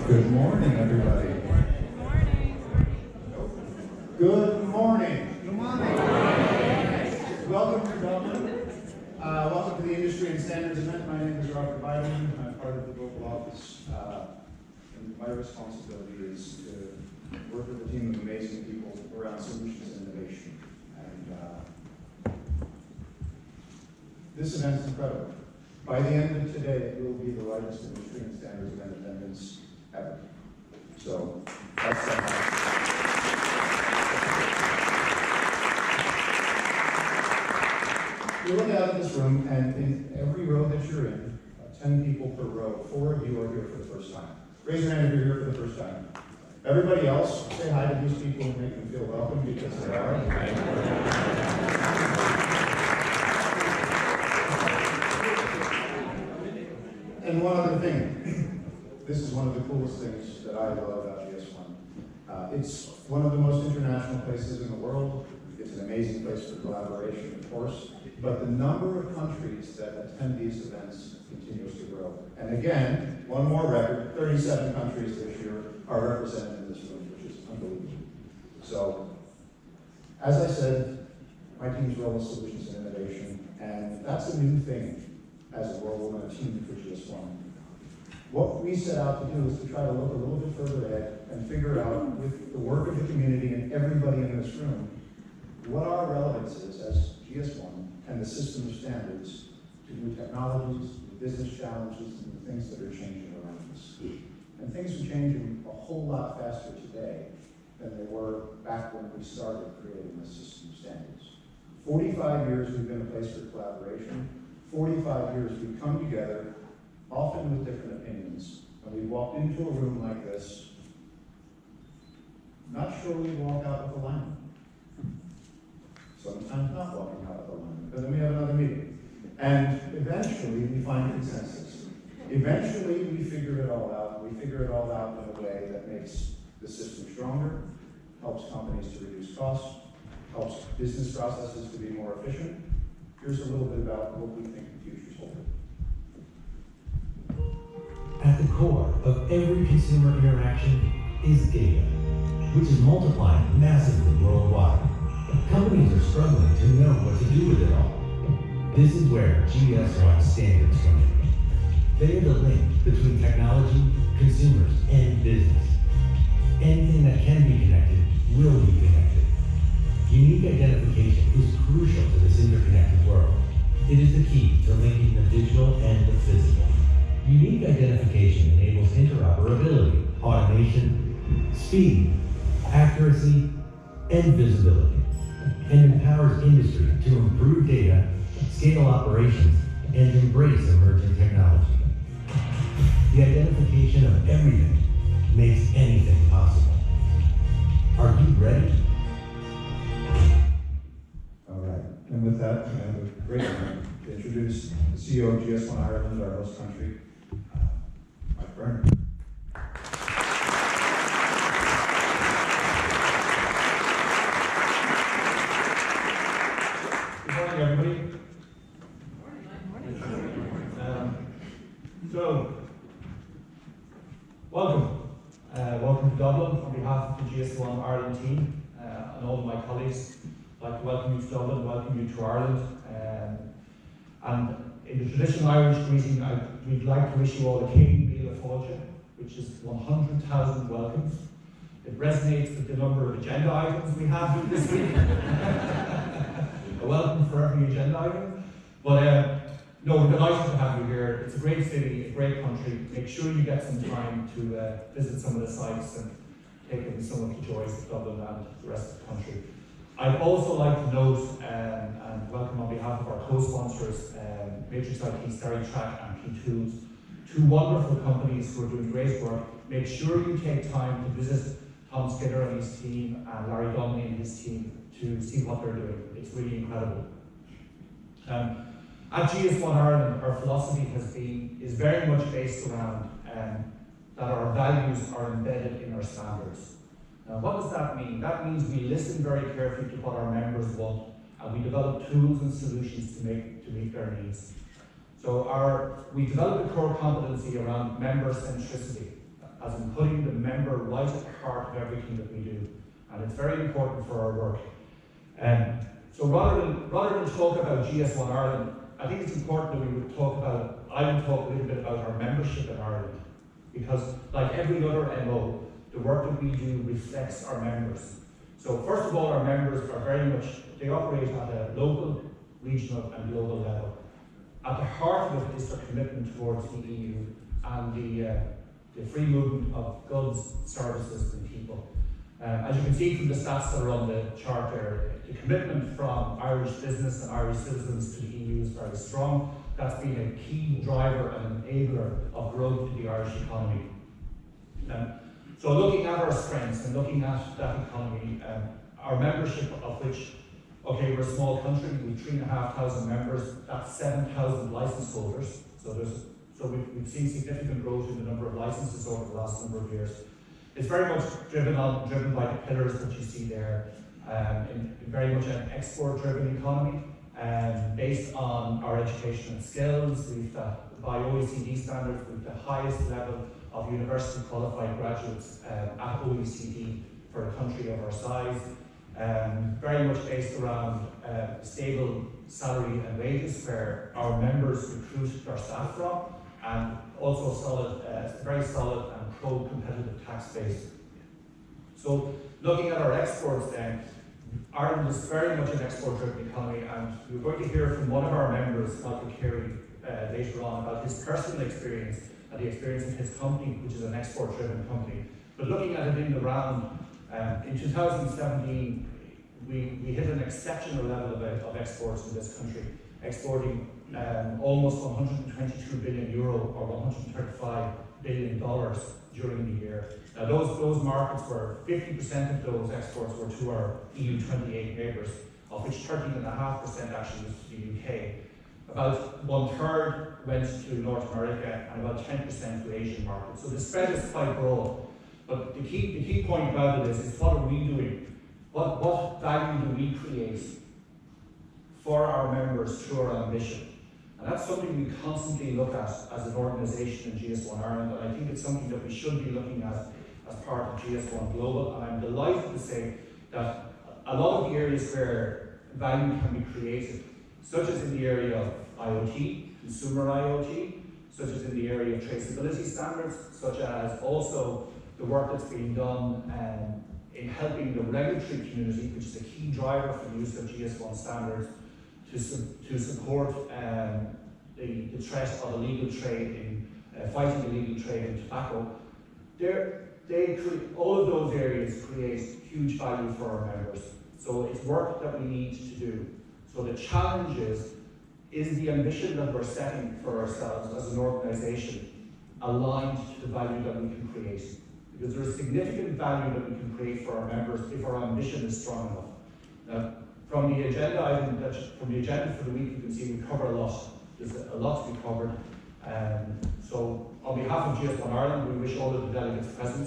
Good morning, everybody. Good morning. Good morning. Welcome to Dublin. Welcome to the Industry and Standards event. My name is Robert Biden. I'm part of the global office. And my responsibility is to work with a team of amazing people around solutions and innovation. And this event is incredible. By the end of today, it will be the largest Industry and Standards event attendance ever. So that's that. You look out at this room, and in every row that you're in, 10 people per row, 4 of you are here for the first time. Raise your hand if you're here for the first time. Everybody else, say hi to these people and make them feel welcome because they are. And one other thing. This is one of the coolest things that I love about GS1. It's one of the most international places in the world. It's an amazing place for collaboration, of course. But the number of countries that attend these events continues to grow. And again, one more record, 37 countries this year are represented in this room, which is unbelievable. So, as I said, my team's role is solutions and innovation, and that's a new thing as a role in a team for GS1. What we set out to do is to try to look a little bit further ahead and figure out, with the work of the community and everybody in this room, what our relevance is as GS1 and the system of standards to new technologies, new business challenges, and the things that are changing around us. And things are changing a whole lot faster today than they were back when we started creating the system of standards. 45 years we've been a place for collaboration. 45 years we've come together, often with different opinions, and we walked into a room like this, not sure we walk out with alignment. Sometimes not walking out with alignment, but then we have another meeting. And eventually we find consensus. Eventually we figure it all out. We figure it all out in a way that makes the system stronger, helps companies to reduce costs, helps business processes to be more efficient. Here's a little bit about what we think the future's holding. At the core of every consumer interaction is data, which is multiplying massively worldwide. Companies are struggling to know what to do with it all. This is where GS1 standards come in. They are the link between technology, consumers, and business. Anything that can be connected will be connected. Unique identification is crucial to this interconnected world. It is the key to linking the digital and the physical. Unique identification enables interoperability, automation, speed, accuracy, and visibility, and empowers industry to improve data, scale operations, and embrace emerging technology. The identification of everything makes anything possible. Are you ready? All right, and with that, I have a great honor to introduce the CEO of GS1 Ireland, our host country, Mike Byrne. Good morning, everybody. Welcome to Dublin on behalf of the GS1 Ireland team. I my colleagues. I'd like to welcome you to Dublin, welcome you to Ireland. And in the traditional Irish greeting, we'd like to wish you all a Céim Míle Fáilte, which is 100,000 welcomes. It resonates with the number of agenda items we have this week. A welcome for every agenda item. But no, we're delighted to have you here. It's a great city, a great country. Make sure you get some time to visit some of the sites and take in some of the joys of Dublin and the rest of the country. I'd also like to note and welcome on behalf of our co-sponsors, Matrix IT, SteriTrack and P-Tools, two wonderful companies who are doing great work. Make sure you take time to visit Tom Skinner and his team and Larry Donnelly and his team to see what they're doing. It's really incredible. At GS1 Ireland, our philosophy is very much based around that our values are embedded in our standards. Now, what does that mean? That means we listen very carefully to what our members want, and we develop tools and solutions to meet their needs. So we develop a core competency around member centricity, as in putting the member right at the heart of everything that we do, and it's very important for our work. So rather than talk about GS1 Ireland, I think it's important that I would talk a little bit about our membership in Ireland, because like every other MO, the work that we do reflects our members. So first of all, our members are they operate at a local, regional and global level. At the heart of it is their commitment towards the EU and the free movement of goods, services and people. As you can see from the stats that are on the chart there, the commitment from Irish business and Irish citizens to the EU is very strong. That's been a key driver and enabler of growth in the Irish economy. So looking at our strengths and looking at that economy, our membership of which, okay, we're a small country, we've 3,500 members, that's 7,000 license holders. So we've seen significant growth in the number of licenses over the last number of years. It's very much driven by the pillars that you see there, in very much an export-driven economy, based on our education and skills. By OECD standards, we've the highest level of university qualified graduates at OECD for a country of our size. Very much based around stable salary and wages, where our members recruit their staff from, and also very solid and pro-competitive tax base. So looking at our exports then, Ireland is very much an export-driven economy, and you're going to hear from one of our members, Michael Carey, later on about his personal experience and the experience of his company, which is an export-driven company. But looking at it in the round, in 2017, we hit an exceptional level of exports in this country, exporting almost 122 billion euro or $135 billion during the year. Now those markets were 50% of those exports were to our EU 28 neighbours, of which 13.5% actually was to the UK. About 1/3 went to North America and about 10% to Asian markets. So the spread is quite broad. But the key point about it is what are we doing? What value do we create for our members through our ambition? And that's something we constantly look at as an organisation in GS1 Ireland, and I think it's something that we should be looking at as part of GS1 Global. And I'm delighted to say that a lot of the areas where value can be created, such as in the area of IoT, consumer IoT, such as in the area of traceability standards, such as also the work that's being done in helping the regulatory community, which is a key driver for the use of GS1 standards, to support the threat of illegal trade in fighting illegal trade in tobacco. All of those areas create huge value for our members. So it's work that we need to do. So the challenge is the ambition that we're setting for ourselves as an organisation aligned to the value that we can create? Because there is significant value that we can create for our members if our ambition is strong enough. Now, from the agenda for the week, you can see we cover a lot. There's a lot to be covered. So on behalf of GS1 Ireland, we wish all of the delegates present,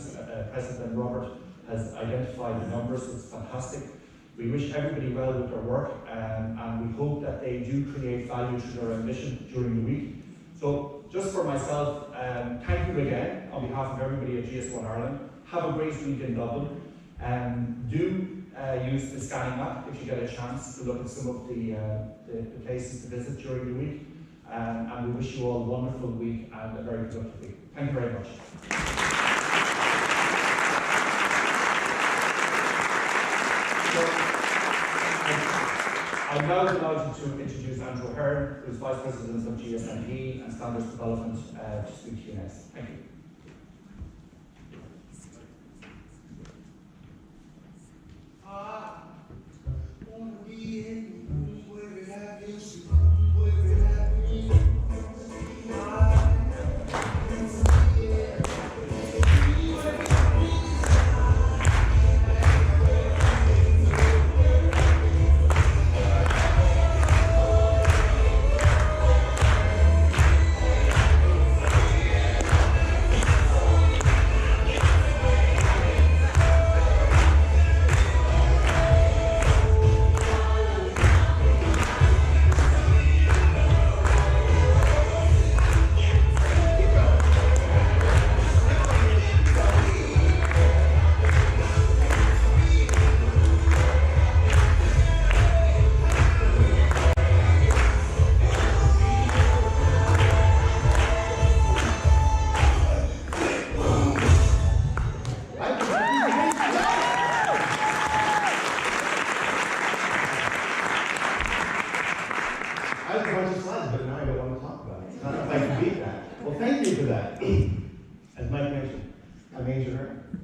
and Robert has identified the numbers, it's fantastic. We wish everybody well with their work, and we hope that they do create value through their ambition during the week. So just for myself, thank you again on behalf of everybody at GS1 Ireland. Have a great week in Dublin. Do use the scanning app if you get a chance to look at some of the places to visit during the week. And we wish you all a wonderful week and a very productive week. Thank you very much. I'm now delighted to introduce Andrew Hearn, who is Vice President of GS1 and Standards Development, to speak to you next. Thank you.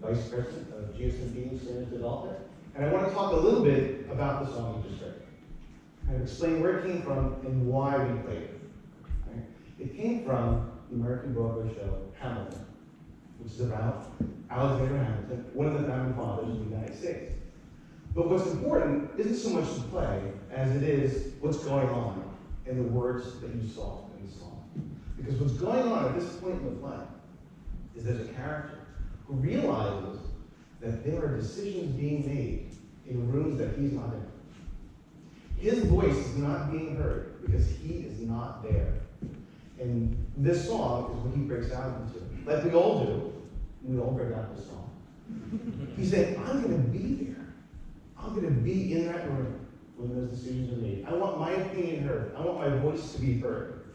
Vice President of GS1 Standards Development, and I want to talk a little bit about the song you just heard. I've explained where it came from and why we played it. Right? It came from the American Broadway show Hamilton, which is about Alexander Hamilton, one of the founding fathers of the United States. But what's important isn't so much the play as it is what's going on in the words that you saw in the song. Because what's going on at this point in the play is there's a character who realizes that there are decisions being made in rooms that he's not in. His voice is not being heard because he is not there. And this song is what he breaks out into. Like we all do, we all break out this song. He's saying, I'm going to be there. I'm going to be in that room when those decisions are made. I want my opinion heard. I want my voice to be heard.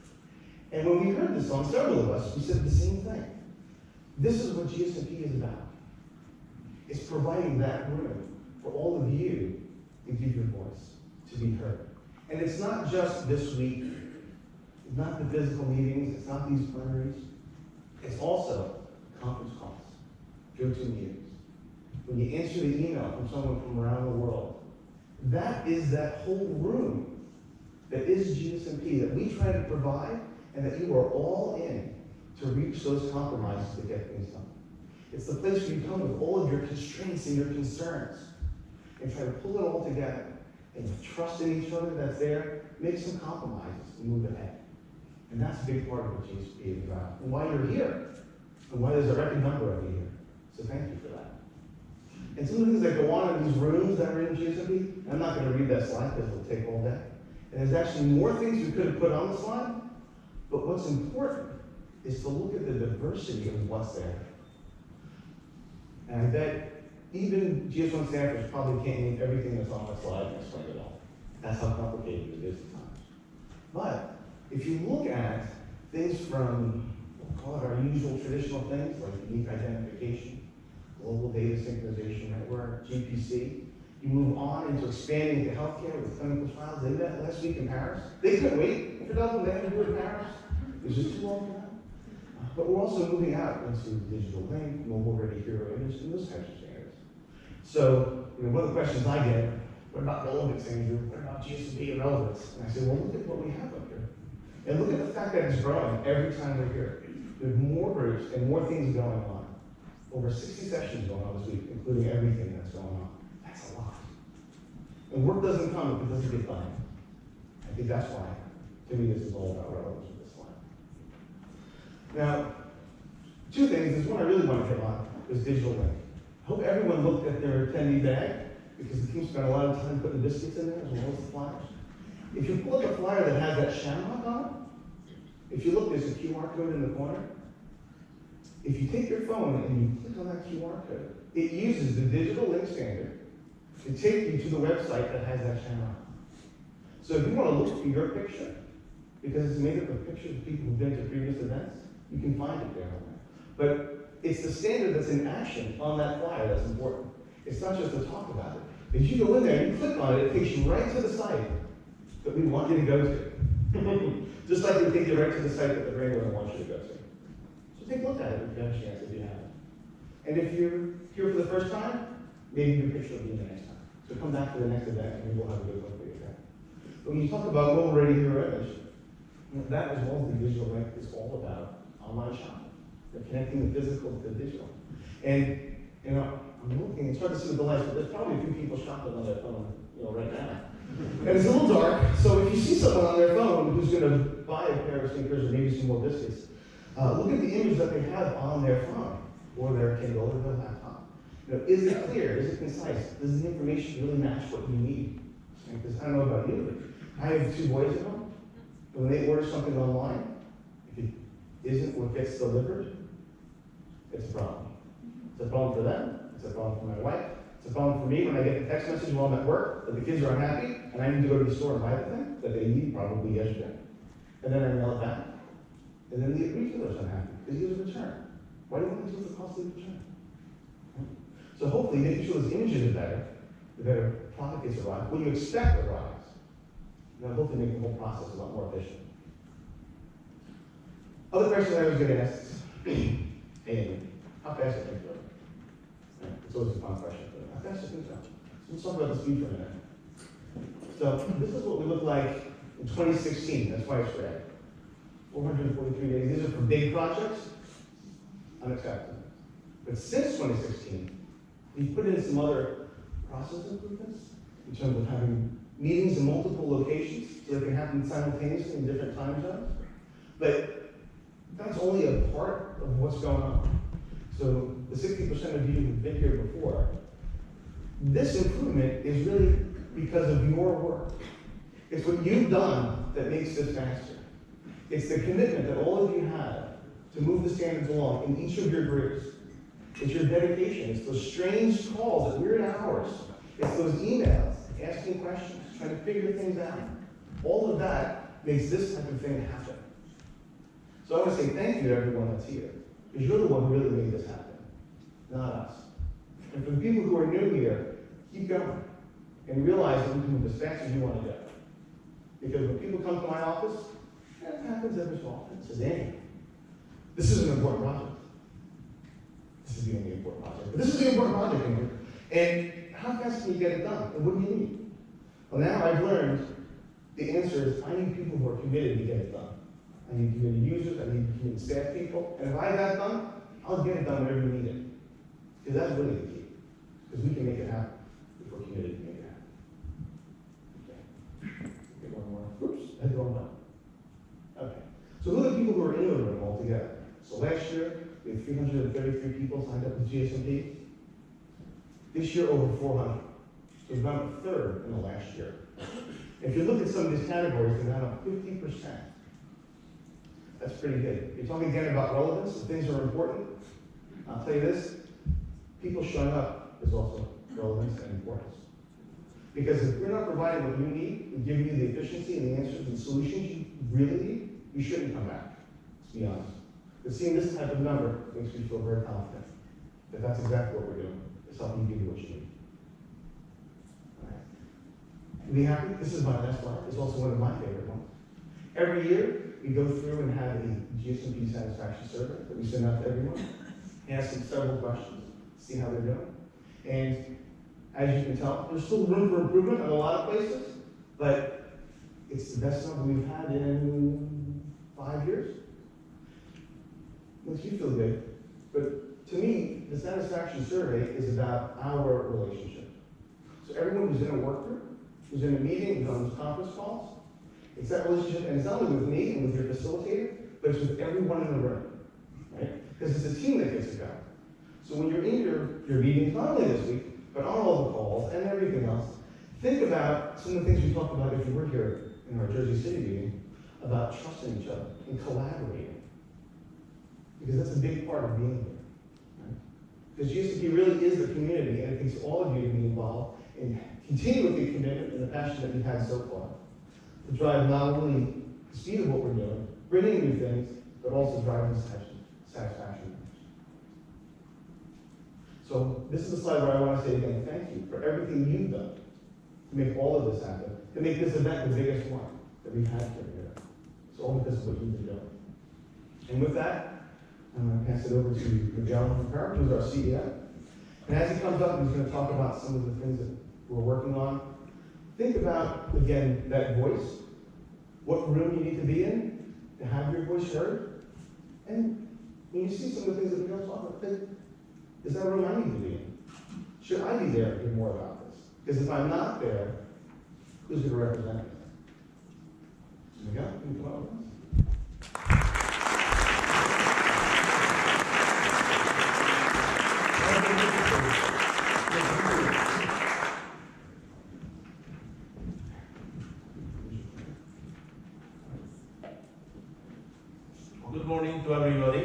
And when we heard this song, several of us, we said the same thing. This is what GS1 is about. It's providing that room for all of you to give your voice, to be heard. And it's not just this week. It's not the physical meetings. It's not these plenaries. It's also conference calls, go-to meetings. When you answer the email from someone from around the world, that is that whole room that is GS1 that we try to provide and that you are all in to reach those compromises to get things done. It's the place where you come with all of your constraints and your concerns and try to pull it all together and trust in each other that's there, make some compromises and move ahead. And that's a big part of what GS1 is about and why you're here and why there's a record number of you here. So thank you for that. And some of the things that go on in these rooms that are in GS1, I'm not going to read that slide because it'll take all day. And there's actually more things we could have put on the slide, but what's important is to look at the diversity of what's there. And I bet even GS1 staffers probably can't name everything that's on the slide and explain it all. That's how complicated it is at times. But if you look at things from, we'll call it our usual traditional things like unique identification, global data synchronization network, GPC, you move on into expanding into healthcare with clinical trials. They met last week in Paris. They couldn't wait for Dublin. They had to do it in Paris. It was just too long for them. But we're also moving out into digital link, mobile-ready hero image, and those types of standards. So, one of the questions I get, what about relevance, Andrew? What about GS1 and relevance? And I say, well, look at what we have up here. And look at the fact that it's growing every time we're here. There's more groups and more things going on. Over 60 sessions going on this week, including everything that's going on. That's a lot. And work doesn't come if it doesn't get done. I think that's why, to me, this is all about relevance with this slide. Now, two things. There's one I really want to hit on, is digital link. I hope everyone looked at their attendee bag, because the team spent a lot of time putting the biscuits in there, as well as the flyers. If you pull up a flyer that has that shamrock on it, if you look, there's a QR code in the corner. If you take your phone and you click on that QR code, it uses the digital link standard to take you to the website that has that channel. So if you want to look for your picture, because it's made up of pictures of people who've been to previous events, you can find it there. But it's the standard that's in action on that flyer that's important. It's not just to talk about it. If you go in there and you click on it, it takes you right to the site that we want you to go to. Just like we take you right to the site that the brand owner wants you to go to. So take a look at it if you have a chance, if you have it. And if you're here for the first time, maybe your picture will be in the next time. So come back to the next event and maybe we'll have a good one for you there. But when you talk about mobile ready hero image, that is what the digital link is all about, online shopping. They're connecting the physical to the digital. And I'm looking, it's hard to see with the lights, but there's probably a few people shopping on their phone, right now. And it's a little dark, so if you see someone on their phone who's going to buy a pair of sneakers or maybe some more biscuits, look at the image that they have on their phone or their Kindle or their laptop. Is it clear? Is it concise? Does the information really match what you need? Because I don't know about you, but I have 2 boys at home. When they order something online, if it isn't what gets delivered, it's a problem. It's a problem for them. It's a problem for my wife. It's a problem for me when I get the text message while I'm at work that the kids are unhappy and I need to go to the store and buy the thing that they need probably yesterday. And then I mail it back. And then the retailer's unhappy because he has a return. Why do you want to do the costly return? So hopefully making sure those images are better, the better product gets arrived, what you expect arrives. And that'll hopefully make the whole process a lot more efficient. Other questions I was going to ask is, hey, how fast do things go? It's always a fun question. How fast do things go? So let's talk about the speed for a minute. So this is what we look like in 2016. That's why it's red. 443 days. These are for big projects. Unacceptable. But since 2016, we've put in some other process improvements in terms of having meetings in multiple locations so they can happen simultaneously in different time zones. But that's only a part of what's going on. So the 60% of you who've been here before, this improvement is really because of your work. It's what you've done that makes this faster. It's the commitment that all of you have to move the standards along in each of your groups. It's your dedication. It's those strange calls at weird hours. It's those emails, asking questions, trying to figure things out. All of that makes this type of thing happen. So I want to say thank you to everyone that's here, because you're the one who really made this happen, not us. And for the people who are new here, keep going and realize that we can move as fast as you want to go. Because when people come to my office, it happens every so often. It says, Andy, this is an important project. This is the only important project. But this is the important project, Andy. And how fast can you get it done? And what do you need? Well, now I've learned the answer is I need people who are committed to get it done. I need committed users, I need committed staff people. And if I have that done, I'll get it done whenever you need it. Because that's really the key. Because we can make it happen if we're committed to make it happen. Okay. Get one more. Oops, I had the wrong one. Okay. So who are the people who are in the room altogether? So last year, we had 333 people signed up with GS1. This year, over 400. So it's about a third in the last year. If you look at some of these categories, they're down 50%. That's pretty good. You're talking again about relevance, and things are important. I'll tell you this, people showing up is also relevance and importance. Because if we're not providing what you need, and giving you the efficiency and the answers and solutions you really need, you shouldn't come back, let's be honest. But seeing this type of number makes me feel very confident that that's exactly what we're doing. It's helping you give you what you need. All right. Be happy? This is my last slide. It's also one of my favorite ones. Every year, we go through and have a GS1 satisfaction survey that we send out to everyone, ask them several questions, see how they're doing. And as you can tell, there's still room for improvement in a lot of places, but it's the best number we've had in 5 years. Makes you feel good. But to me, the satisfaction survey is about our relationship. So everyone who's in a work group, who's in a meeting, who's on those conference calls, it's that relationship, and it's not only with me and with your facilitator, but it's with everyone in the room, right? Because it's a team that gets it going. So when you're in your meetings, not only this week, but on all the calls and everything else, think about some of the things we talked about if you were here in our Jersey City meeting, about trusting each other and collaborating. Because that's a big part of being here, right? Because GSP really is the community, and it takes all of you to be involved and continue with the commitment and the passion that we've had so far to drive not only the speed of what we're doing, bringing new things, but also driving satisfaction. So this is a slide where I want to say again, thank you for everything you've done to make all of this happen, to make this event the biggest one that we've had here. It's all because of what you've been doing. And with that, I'm going to pass it over to Miguel Rivera, who's our CEO. And as he comes up, he's going to talk about some of the things that we're working on. Think about, again, that voice, what room you need to be in to have your voice heard. And when you see some of the things that Miguel's talking about, think, is that a room I need to be in? Should I be there to hear more about this? Because if I'm not there, who's going to represent me? Miguel, can you come up with us? Good morning to everybody.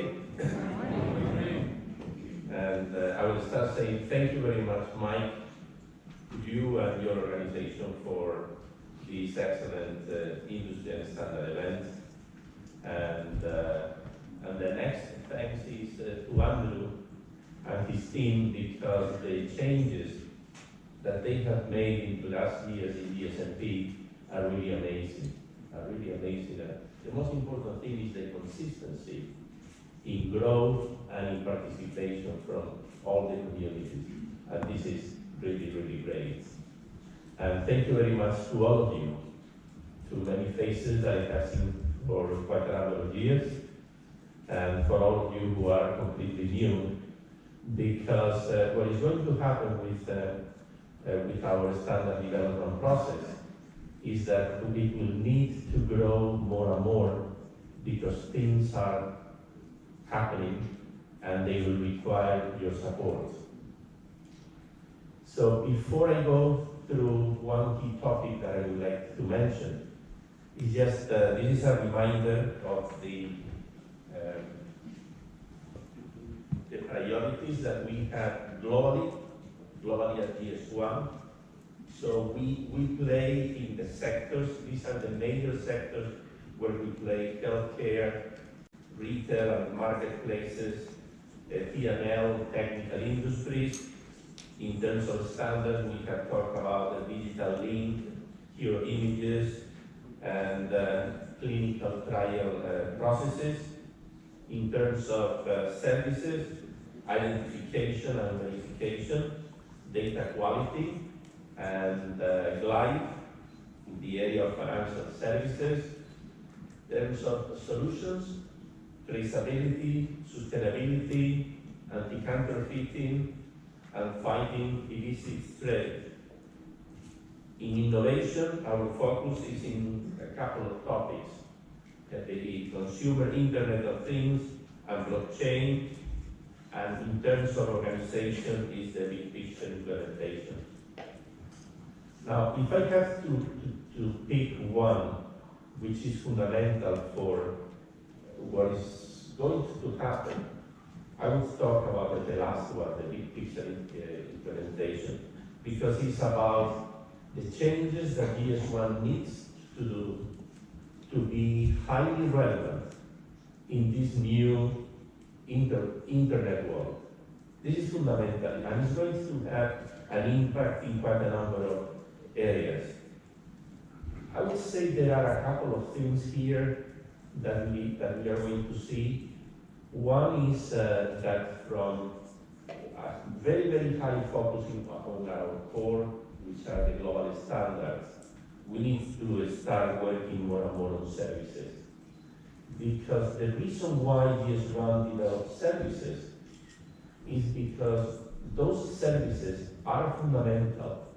And I will start saying thank you very much, Mike, to you and your organization for this excellent industry and standard event. And the next thanks is to Andrew and his team, because the changes that they have made in the last years in GSMP are really amazing. The most important thing is the consistency in growth and in participation from all the communities. And this is really, really great. And thank you very much to all of you, to many faces that I have seen for quite a number of years, and for all of you who are completely new, because what is going to happen with our standard development process is that we will need to grow more and more, because things are happening and they will require your support. So before I go through one key topic that I would like to mention, is just this is a reminder of the priorities that we have globally at GS1. So we play in the sectors. These are the major sectors where we play: healthcare, retail and marketplaces, T&L, technical industries. In terms of standards, we have talked about the digital link, hero images, and clinical trial processes. In terms of services, identification and verification, data quality, and GLIDE in the area of financial services. In terms of solutions, traceability, sustainability, anti-counterfeiting, and fighting illicit trade. In innovation, our focus is in a couple of topics: the consumer Internet of Things and blockchain, and in terms of organization is the big picture implementation. Now, if I have to pick one which is fundamental for what is going to happen, I would talk about the last one, the big picture implementation, because it's about the changes that GS1 needs to do to be highly relevant in this new internet world. This is fundamental, and it's going to have an impact in quite a number of areas. I would say there are a couple of things here that we are going to see. One is that from a very, very high focusing on our core, which are the global standards, we need to start working more and more on services. Because the reason why GS1 develops services is because those services are fundamental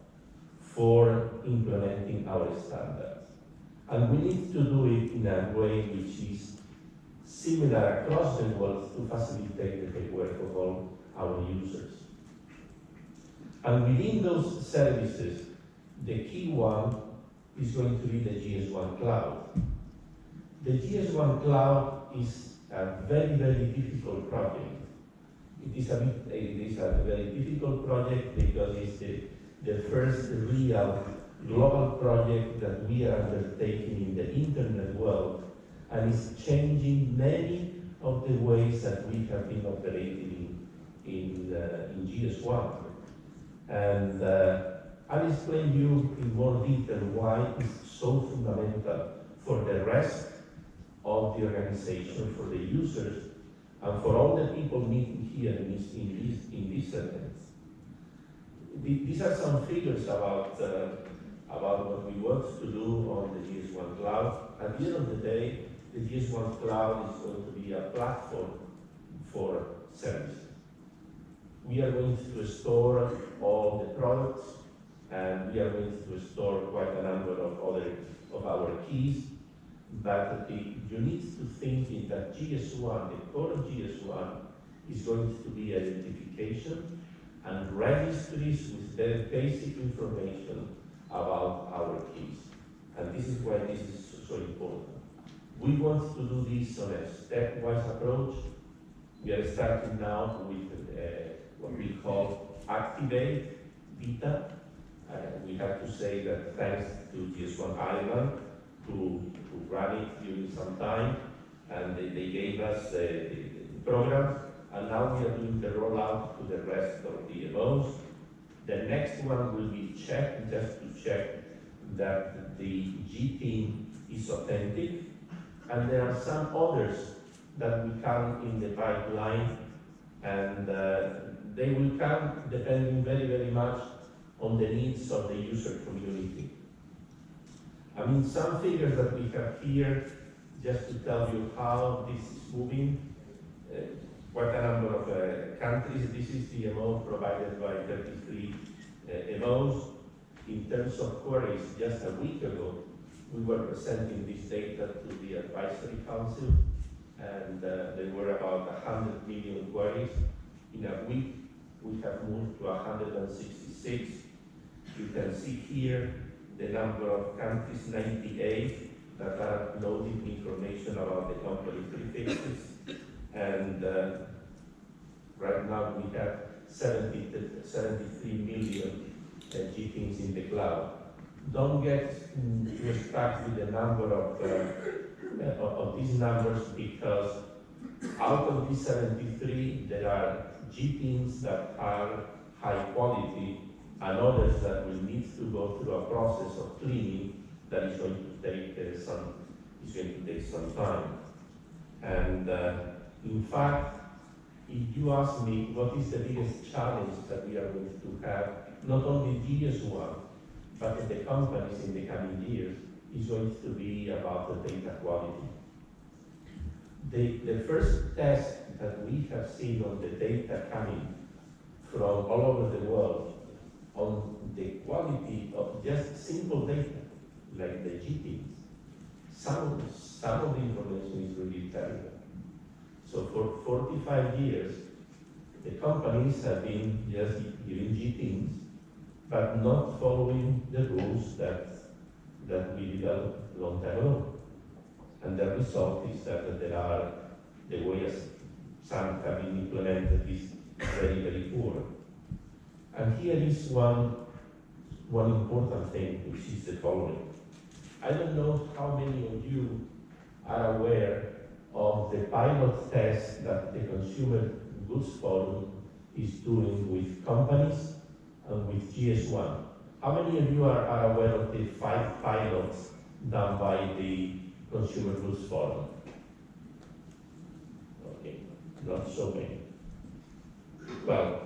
for implementing our standards. And we need to do it in a way which is similar across the world to facilitate the work of all our users. And within those services, the key one is going to be the GS1 Cloud. The GS1 Cloud is a very, very difficult project. It is a very difficult project because it's the first real global project that we are undertaking in the internet world, and is changing many of the ways that we have been operating in GS1. And I'll explain you in more detail why it's so fundamental for the rest of the organization, for the users, and for all the people meeting here in this sentence. These are some figures about what we want to do on the GS1 Cloud. At the end of the day, the GS1 Cloud is going to be a platform for services. We are going to store all the products, and we are going to store quite a number of our keys. But you need to think in that GS1, the core of GS1, is going to be identification and registries with very basic information about our keys. And this is why this is so important. We want to do this on a stepwise approach. We are starting now with what we call Activate Beta. We have to say that thanks to GS1 Ireland to run it during some time, and they gave us the program, and now we are doing the rollout to the rest of the MOs. The next one will be checked, just to check that the G team is authentic, and there are some others that will come in the pipeline, and they will come depending very, very much on the needs of the user community. I mean, some figures that we have here, just to tell you how this is moving. Quite a number of countries. This is the MO provided by 33 MOs. In terms of queries, just a week ago, we were presenting this data to the advisory council, and there were about 100 million queries. In a week, we have moved to 166. You can see here the number of countries, 98, that are uploading information about the company prefixes. And right now we have 73 million GPs in the cloud. Don't get stuck with the number of these numbers, because out of these 73, there are GPs that are high quality, and others that will need to go through a process of cleaning that is going to take some time. And in fact, if you ask me what is the biggest challenge that we are going to have, not only GS1, but in the companies in the coming years, is going to be about the data quality. The first test that we have seen on the data coming from all over the world on the quality of just simple data, like the GPs, some of the information is really terrible. So for 45 years, the companies have been just giving GPs, but not following the rules that we developed a long time ago. And the result is that there are, the way as some have been implemented is very, very poor. And here is one important thing, which is the following. I don't know how many of you are aware of the pilot test that the Consumer Goods Forum is doing with companies and with GS1. How many of you are aware of the 5 pilots done by the Consumer Goods Forum? Okay, not so many. Well,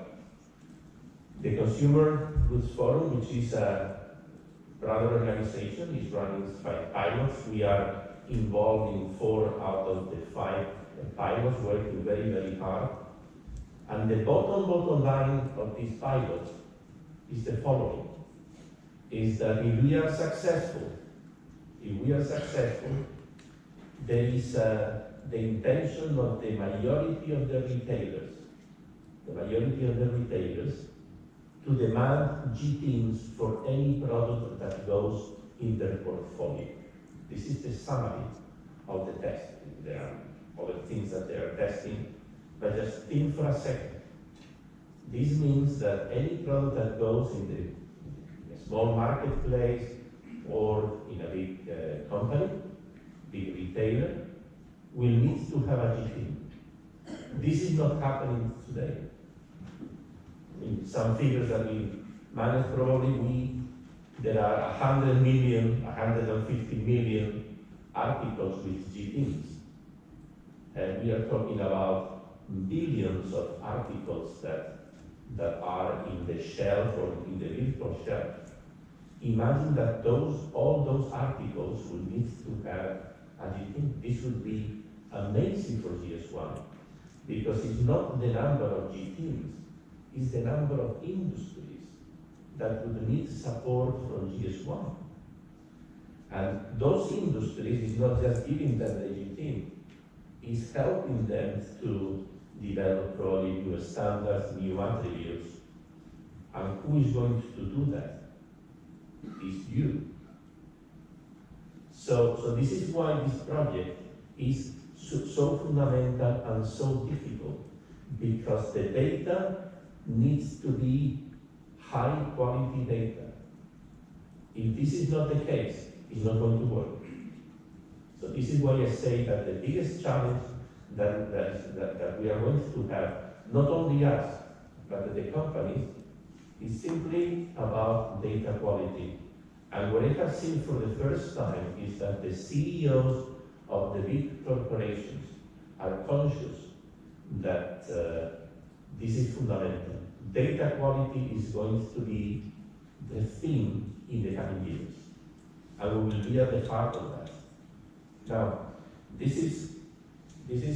the Consumer Goods Forum, which is a brother organization, is running 5 pilots. We are involved in 4 out of the 5 pilots, working very, very hard. And the bottom line of these pilots is the following, is that if we are successful, there is the intention of the majority of the retailers, to demand GTINs for any product that goes in their portfolio. This is the summary of the test. There are other things that they are testing, but just think for a second. This means that any product that goes in small marketplace or in a big company, big retailer, will need to have a GT. This is not happening today. In some figures that we manage, there are 100 million, 150 million articles with GTs. And we are talking about billions of articles that are in the shelf or in the virtual shelf. Imagine that all those articles will need to have a GT. This would be amazing for GS1, because it's not the number of GTs, it's the number of industries that would need support from GS1. And those industries is not just giving them the GT, it's helping them to develop probably new standards, new attributes. And who is going to do that? It's you. So this is why this project is so fundamental and so difficult, because the data needs to be high quality data. If this is not the case, it's not going to work. So this is why I say that the biggest challenge that we are going to have, not only us, but the companies, is simply about data quality. And what I have seen for the first time is that the CEOs of the big corporations are conscious that this is fundamental. Data quality is going to be the theme in the coming years, and we will be at the heart of that. Now, this is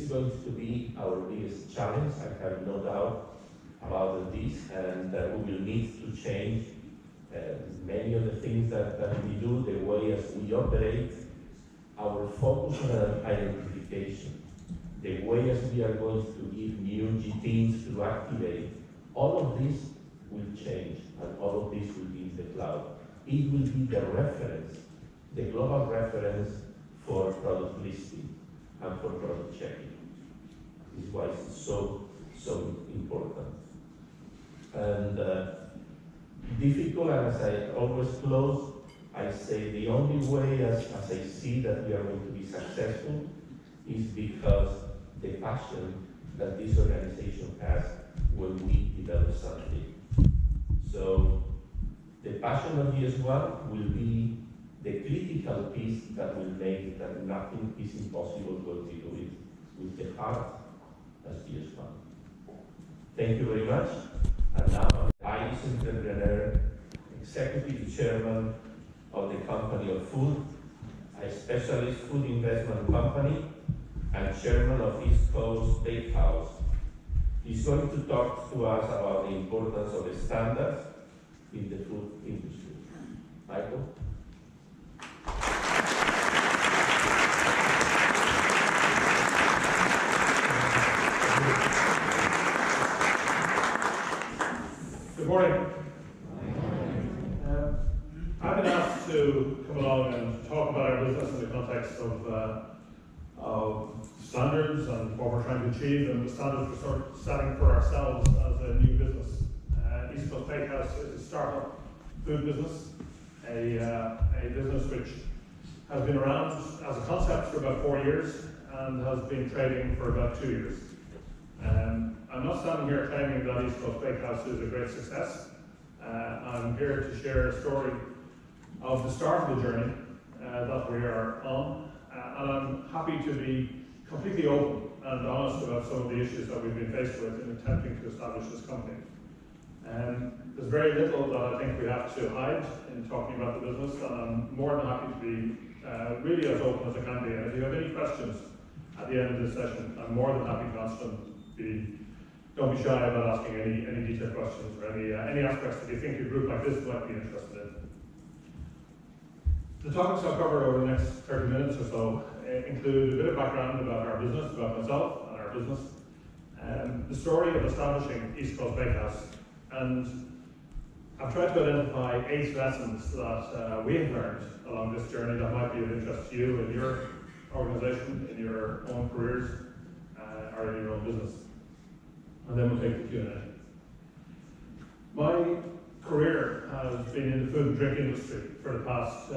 going to be our biggest challenge. I have no doubt about this, and we will need to change many of the things that we do, the way as we operate, our focus on identification, the way as we are going to give new GTs to activate. All of this will change, and all of this will be in the cloud. It will be the reference, the global reference for product listing and for product checking. This is why it's so important. And difficult, and as I always close, I say the only way as I see that we are going to be successful is because the passion that this organization has when we develop something. So the passion of GS1 will be the critical piece that will make that nothing is impossible when we do it with the heart as GS1. Thank you very much. And now I, as entrepreneur, executive chairman of the company of food, a specialist food investment company, and chairman of East Coast Bakehouse. He's going to talk to us about the importance of the standards in the food industry. Michael? Good morning. I've been asked to come along and talk about our business in the context of standards and what we're trying to achieve and the standards we're sort of setting for ourselves as a new business. East Coast Bakehouse is a startup food business, a business which has been around as a concept for about 4 years and has been trading for about 2 years. I'm not standing here claiming that East Coast Bakehouse is a great success. I'm here to share a story of the start of the journey that we are on, and I'm happy to be completely open and honest about some of the issues that we've been faced with in attempting to establish this company. There's very little that I think we have to hide in talking about the business, and I'm more than happy to be really as open as I can be. And if you have any questions at the end of this session, I'm more than happy to answer them. Don't be shy about asking any detailed questions or any aspects that you think a group like this might be interested in. The topics I'll cover over the next 30 minutes or so include a bit of background about our business, about myself and our business, the story of establishing East Coast Bakehouse, and I've tried to identify 8 lessons that we have learned along this journey that might be of interest to you in your organization, in your own careers, or in your own business. And then we'll take the Q&A. My career has been in the food and drink industry for the past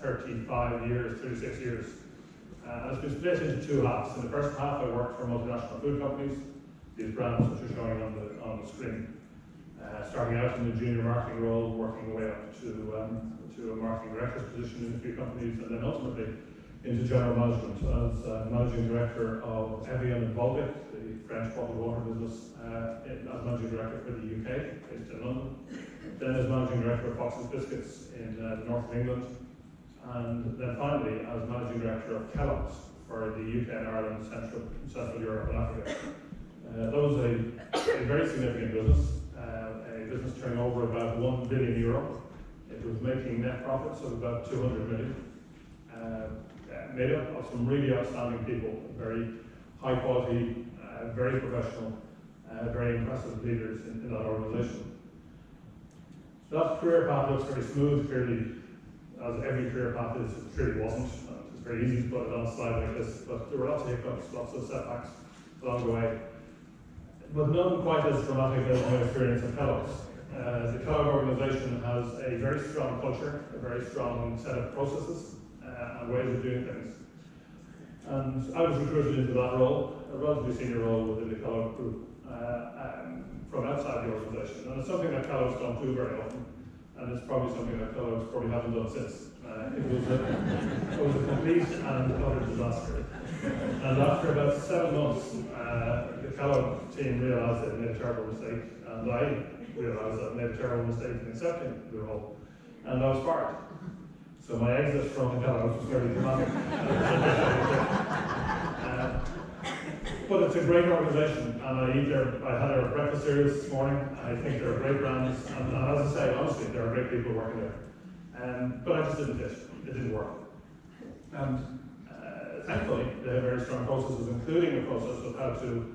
35 years, 36 years. It's been split into two halves. In the first half, I worked for multinational food companies, these brands which are showing on the screen. Starting out in the junior marketing role, working my way up to a marketing director's position in a few companies, and then ultimately into general management as managing director of Evian and Volvic, the French bottled water business, as managing director for the UK, based in London. Then as managing director of Fox's Biscuits in the north of England, and then finally as managing director of Kellogg's for the UK and Ireland, Central Europe and Africa. That was a very significant business, a business turning over about €1 billion. It was making net profits of about 200 million, made up of some really outstanding people, very high quality, very professional, very impressive leaders in that organisation. That career path looks very smooth, clearly, as every career path is. It clearly wasn't. It's very easy to put it on a slide like this, but there were lots of hiccups, lots of setbacks along the way. But none quite as dramatic as my experience at Kellogg's. The Kellogg organisation has a very strong culture, a very strong set of processes and ways of doing things. And I was recruited into that role, a relatively senior role within the Kellogg group, from outside the organisation. And it's something that Kellogg's don't do very often, and it's probably something that Kellogg's probably haven't done since. It was a complete and utter disaster. And after about 7 months, the Kellogg team realised that it made a terrible mistake, and I realised that I made a terrible mistake in accepting the role, and I was fired. So my exit from Kellogg's was very dramatic. But it's a great organisation, and I had their breakfast series this morning. I think they're great brands, and as I say, honestly, there are great people working there. But I just didn't fit. It didn't work. And thankfully, they have very strong processes, including a process of how to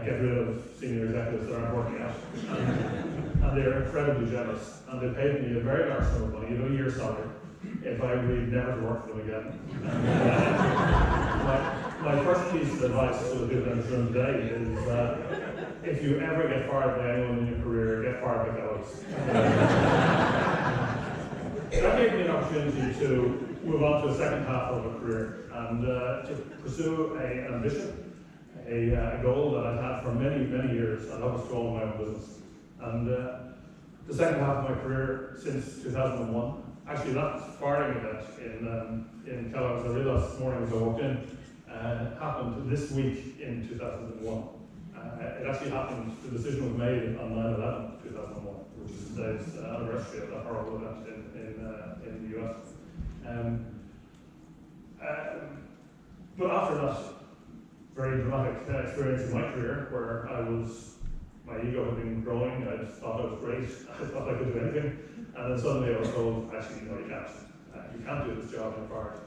get rid of senior executives that aren't working out. And they're incredibly generous, and they paid me a very large sum of money, a year's salary, if I agreed never to work for them again. My first piece of advice to the people in this room today is that if you ever get fired by anyone in your career, get fired by Kellogg's. That gave me an opportunity to move on to the second half of a career and to pursue an ambition, a goal that I've had for many, many years, and that was to own my own business. And the second half of my career since 2001, actually that firing event in Kellogg's, I realised this morning as I walked in, happened this week in 2001. It actually happened, the decision was made on 9/11/2001, which is today's anniversary of that horrible event in the US. But after that very dramatic experience in my career, where my ego had been growing, I just thought I was great, I thought I could do anything, and then suddenly I was told, actually, no, you can't. You can't do this job in part.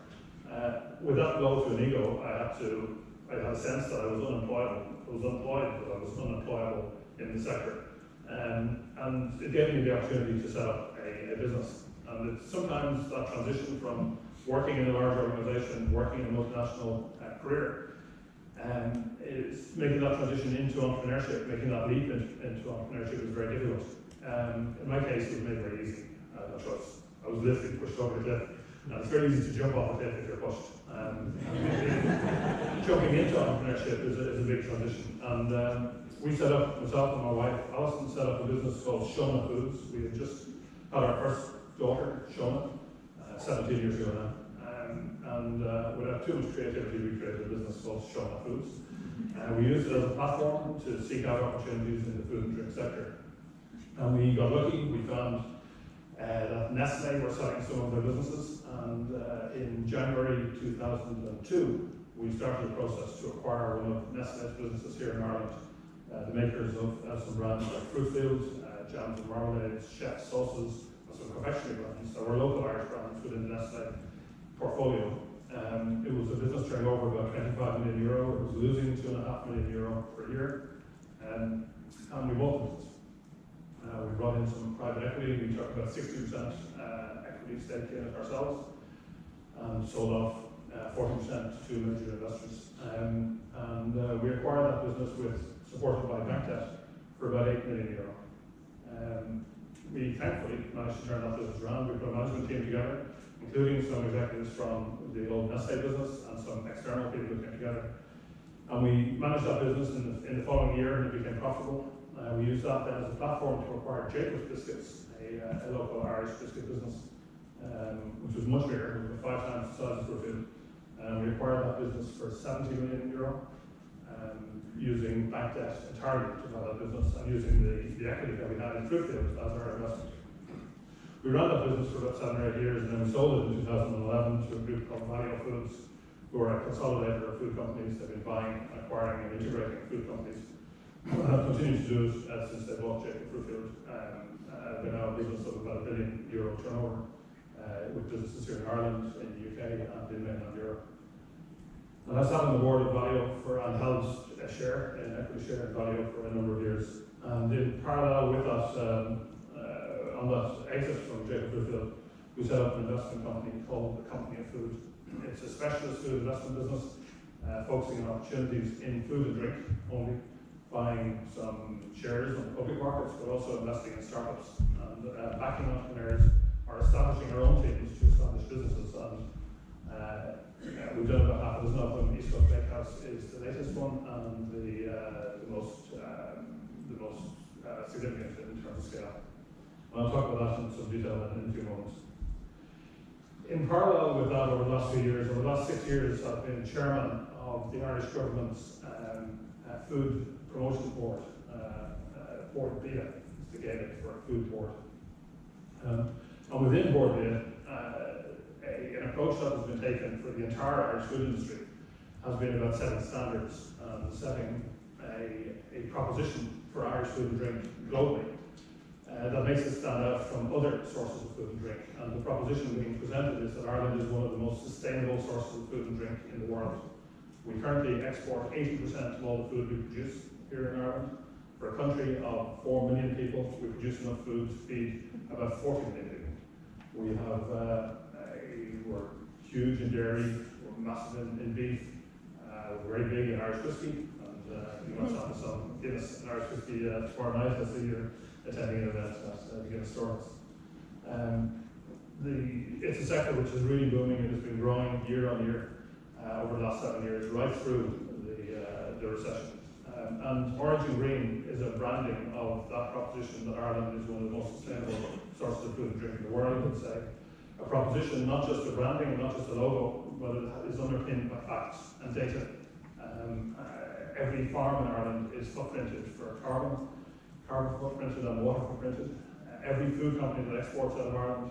With that blow to an ego, I had a sense that I was unemployable. I was employed, but I was unemployable in the sector. And it gave me the opportunity to set up a business. And it's sometimes that transition from working in a large organisation, working in a multinational career, is making that transition into entrepreneurship, making that leap into entrepreneurship is very difficult. In my case, it was made very easy. No choice. I was literally pushed over the cliff. And it's very easy to jump off a cliff if you're pushed. Jumping into entrepreneurship is a big transition. And we set up, myself and my wife, Alison, set up a business called Shona Foods. We had just had our first daughter, Shona, 17 years ago now. And without too much creativity, we created a business called Shona Foods. We used it as a platform to seek out opportunities in the food and drink sector. And we got lucky. We found that Nestle were selling some of their businesses, and in January 2002, we started the process to acquire one of Nestle's businesses here in Ireland, the makers of some brands like Fruit Fields, jams and marmalades, chef sauces, and some confectionery brands that were local Irish brands within the Nestle portfolio. It was a business turning over about €25 million. It was losing €2.5 million per year, and we bought the business. We brought in some private equity. We took about 60% equity stake in it ourselves, and sold off 40% to major investors. And we acquired that business supported by bank debt for about €8 million. we thankfully managed to turn that business around. We put a management team together, including some executives from the old Nestle business and some external people who came together. And we managed that business in the following year, and it became profitable. We used that then as a platform to acquire Jacobs Biscuits, a local Irish biscuit business, which was much bigger. It was 5 times the size of Brookfield. We acquired that business for €70 million, using bank debt entirely to buy that business and using the equity that we had in Brookfield as our investment. We ran that business for about 7 or 8 years, and then we sold it in 2011 to a group called Valio Foods, who are a consolidator of food companies. They've been buying, acquiring, and integrating food companies. And have continued to do it since they bought Jacob Brookfield. They're now a business of about €1 billion turnover, with businesses here in Ireland, in the UK, and in mainland Europe. And I sat on the board of Valio and held a share, an equity share in Valio for a number of years. And in parallel with that, on that exit from Jacob Brookfield, we set up an investment company called the Company of Food. It's a specialist food investment business, focusing on opportunities in food and drink only, buying some shares on the public markets, but also investing in startups and backing entrepreneurs, or establishing our own teams to establish businesses. And we've done about half a dozen of them. East Coast Bakehouse is the latest one, and the most significant in terms of scale. And I'll talk about that in some detail in a few moments. In parallel with that, over the last 6 years, I've been chairman of the Irish government's food promotion board, Board BIA, is the Gaelic for food board. And within Board BIA, an approach that has been taken for the entire Irish food industry has been about setting standards and setting a proposition for Irish food and drink globally that makes it stand out from other sources of food and drink. And the proposition being presented is that Ireland is one of the most sustainable sources of food and drink in the world. We currently export 80% of all the food we produce here in Ireland. For a country of 4 million people, we produce enough food to feed about 40 million people. We have, we're huge in dairy, we're massive in beef, we're very big in Irish whiskey, and you want to sample some Guinness and Irish whiskey tomorrow night. I see you're attending an event at the Guinness stores. It's a sector which is really booming. It has been growing year on year over the last 7 years, right through the recession. And Orange and Green is a branding of that proposition that Ireland is one of the most sustainable sources of food and drink in the world. It's a proposition, not just a branding and not just a logo, but it is underpinned by facts and data. Every farm in Ireland is footprinted for carbon footprinted and water footprinted. Every food company that exports out of Ireland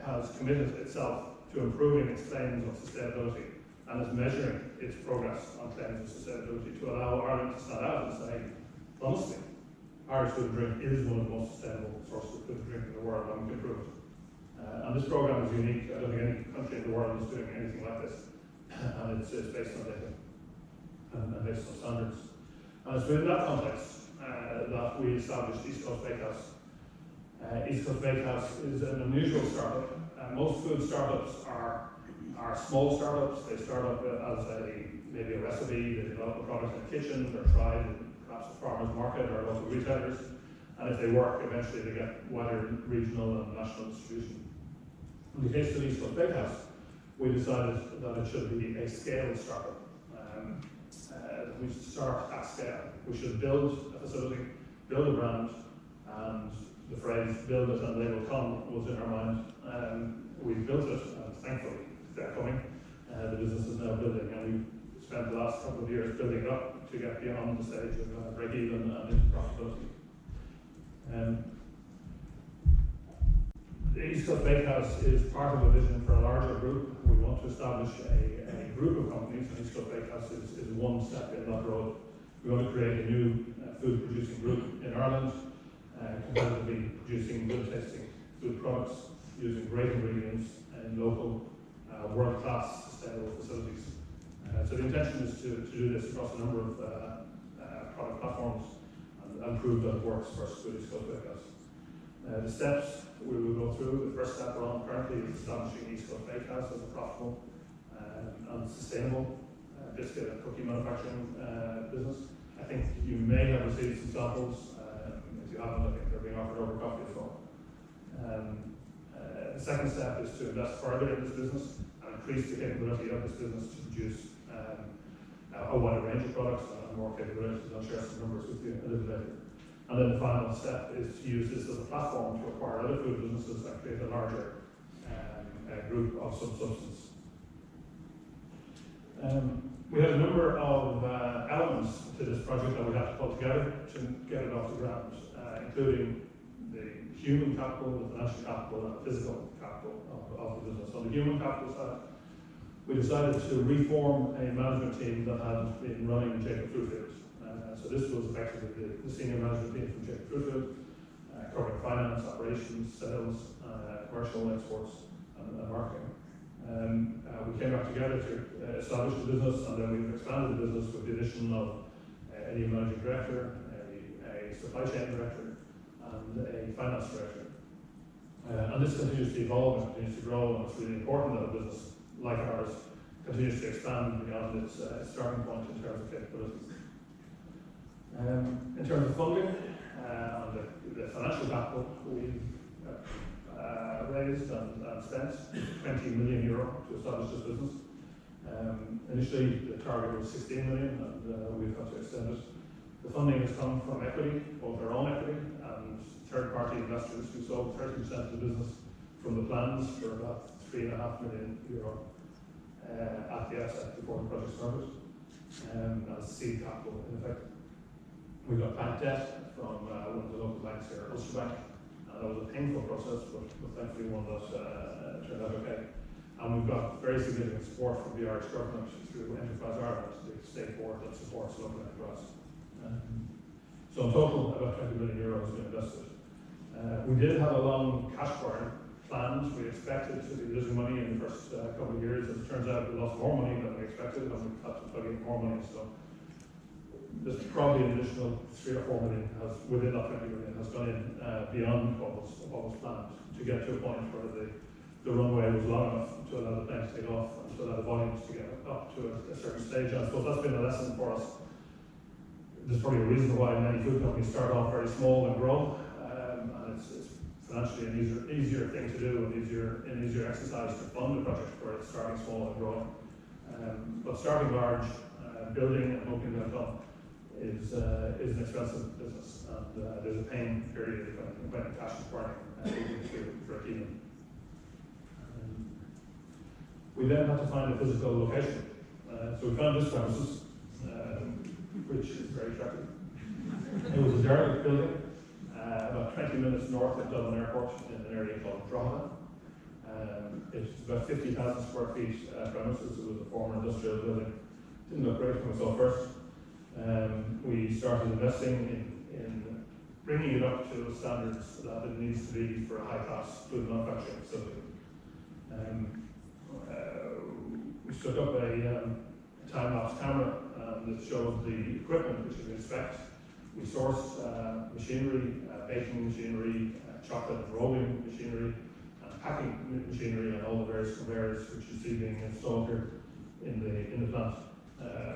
has committed itself to improving its claims of sustainability and is measuring its progress on claims of sustainability to allow Ireland to stand out and say, honestly, Irish food and drink is one of the most sustainable sources of food and drink in the world, and we can prove it. And this program is unique. I don't think any country in the world is doing anything like this. And it's based on data and based on standards. And it's within that context that we established East Coast Bakehouse. East Coast Bakehouse is an unusual startup. Most food startups are small startups. They start up as maybe a recipe, they develop a product in the kitchen, they're tried in perhaps a farmer's market or local retailers, and if they work, eventually they get wider regional and national distribution. In the case of East Coast Bakehouse, we decided that it should be a scaled startup. We should start at scale. We should build a facility, build a brand, and the phrase "build it and they will come" was in our mind. We've built it, and thankfully they're coming. The business is now building, and we've spent the last couple of years building it up to get beyond the stage of break even and into profitability. The East Coast Bakehouse is part of a vision for a larger group. We want to establish a group of companies, and East Coast Bakehouse is one step in that road. We want to create a new food producing group in Ireland, competitively producing good tasting food products using great ingredients in local world-class sustainable facilities. So the intention is to do this across a number of product platforms and prove that it works for East Coast Bakehouse. The steps we will go through, the first step we're on currently is establishing East Coast Bakehouse as a profitable and sustainable biscuit and cookie manufacturing business. I think you may have received some samples. If you haven't, I think they're being offered over coffee as well. The second step is to invest further in this business and increase the capability of this business to produce a wider range of products and more capabilities. I'll share some numbers with you a little later. And then the final step is to use this as a platform to acquire other food businesses and create a larger group of subsubstance. We had a number of elements to this project that we had to pull together to get it off the ground, including the human capital, the financial capital, and the physical capital of the business. On the human capital side, we decided to reform a management team that had been running Jacob Fruitfield. So this was effectively the senior management team from Jacob Fruitfield, covering finance, operations, sales, commercial, exports, and marketing. We came back together to establish the business, and then we've expanded the business with the addition of a new managing director, a supply chain director, and a finance director. And this continues to evolve and continues to grow, and it's really important that a business like ours continues to expand beyond its starting point in terms of capabilities. In terms of funding and the financial capital, we raised and spent €20 million to establish this business. Initially, the target was 16 million, and we've had to extend it. The funding has come from equity, both our own equity and third-party investors who sold 30% of the business from the plans for about €3.5 million at the outset before the project started, as seed capital in effect. We got bank debt from one of the local banks here, Ulster Bank. That was a painful process, but thankfully one that turned out okay. And we've got very significant support from the Irish government through Enterprise Ireland, the state board that supports local enterprise. So in total, about €20 million has been invested. We did have a long cash burn planned. We expected to be losing money in the first couple of years. As it turns out, we lost more money than we expected, and we've had to plug in more money. So there's probably an additional 3 or 4 million within that 20 million has gone in beyond what was planned to get to a point where the runway was long enough to allow the plane to take off and to allow the volumes to get up to a certain stage. And I suppose that's been a lesson for us. There's probably a reason why many food companies start off very small and grow, and it's financially an easier thing to do and an easier exercise to fund a project where it's starting small and growing. But starting large, building and hoping that up is an expensive business, and there's a pain period when the cash is burning to break even. We then had to find a physical location. So we found this premises, which is very attractive. It was a derelict building, about 20 minutes north of Dublin Airport in an area called Drogheda. It's about 50,000 square feet premises. It was a former industrial building. Didn't look great when we saw it first. We started investing in bringing it up to standards that it needs to be for a high-class food manufacturing facility. We stood up a time-lapse camera that showed the equipment which we inspect. We sourced machinery, baking machinery, chocolate rolling machinery, packing machinery, and all the various conveyors which you see being installed here in the plant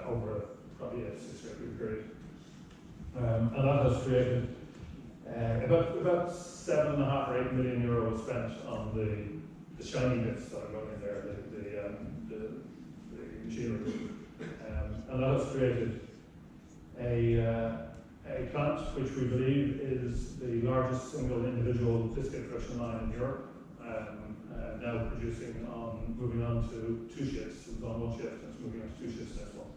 over probably a 6 or 8 week period. And that has created about 7.5 or 8 million euros spent on the shiny bits that are going in there, the machinery. And that has created a plant which we believe is the largest single individual biscuit production line in Europe, now moving on to 2 shifts. It was on 1 shift, and it's moving on to 2 shifts next one.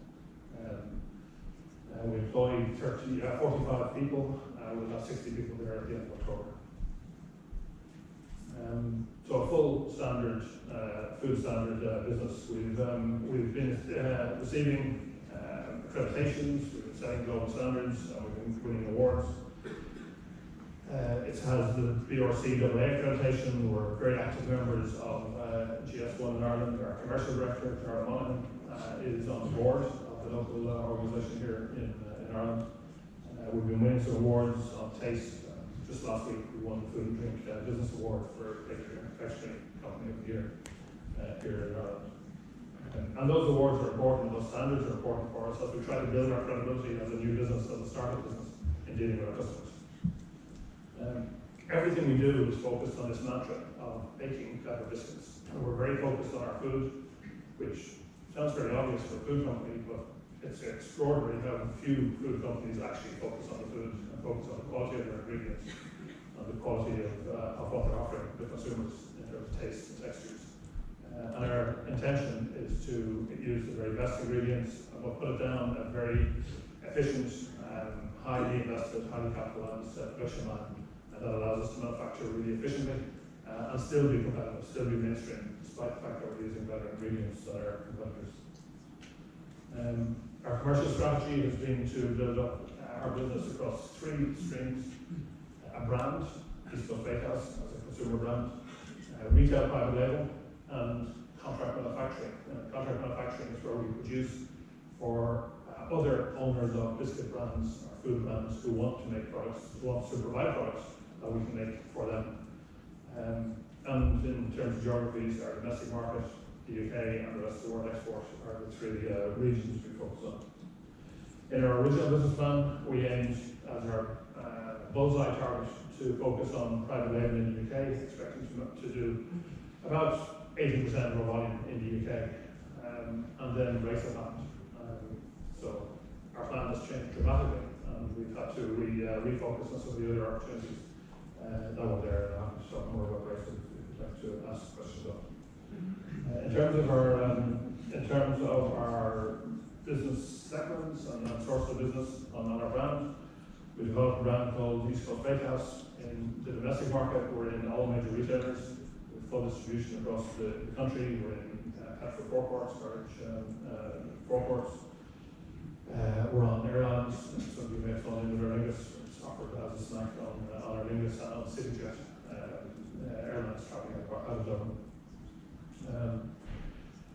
We employ 45 people. We'll have 60 people there at the end of October. So a full standard, food standard business. We've been receiving accreditations, we've been setting global standards, and we've been winning awards. It has the BRC AA accreditation. We're very active members of GS1 in Ireland. Our commercial director, Tara Monaghan, is on the board of the local organisation here in Ireland. We've been winning some awards on taste. Just last week we won the Food and Drink Business Award for Confectionery Company of the Year here in Ireland. And those awards are important, those standards are important for us as we try to build our credibility as a new business, as a startup business in dealing with our customers. Everything we do is focused on this mantra of making clever biscuits. And we're very focused on our food, which sounds very obvious for a food company, but it's extraordinary how few food companies actually focus on the food and focus on the quality of their ingredients and the quality of what they're offering the consumers in terms of taste and textures. And our intention is to use the very best ingredients, and we'll put it down a very efficient, highly invested, highly capitalized production line that allows us to manufacture really efficiently and still be competitive, still be mainstream, despite the fact that we're using better ingredients than our competitors. Our commercial strategy has been to build up our business across 3 streams: a brand, East Coast Bakehouse as a consumer brand, retail private label, and contract manufacturing. Contract manufacturing is where we produce for other owners of biscuit brands or food brands who want to make products, who want to provide products that we can make for them. And in terms of geographies, our domestic market, the UK, and the rest of the world export are the 3 regions we focus on. In our original business plan, we aimed as our bullseye target to focus on private label in the UK, expecting to do about 80% of our volume in the UK, and then Brexit happened. So our plan has changed dramatically, and we've had to refocus on some of the other opportunities that were there. And I'm happy to talk more about Brexit if you'd like to ask questions about it. In terms of our business segments and source of business on our brand, we developed a brand called East Coast Bakehouse. In the domestic market, we're in all major retailers with full distribution across the country. We're in petrol forecourts, garbage forecourts. We're on airlines. Some of you may have flown into Aer Lingus. It's offered as a snack on Aer Lingus and on CityJet airlines traveling out of Dublin.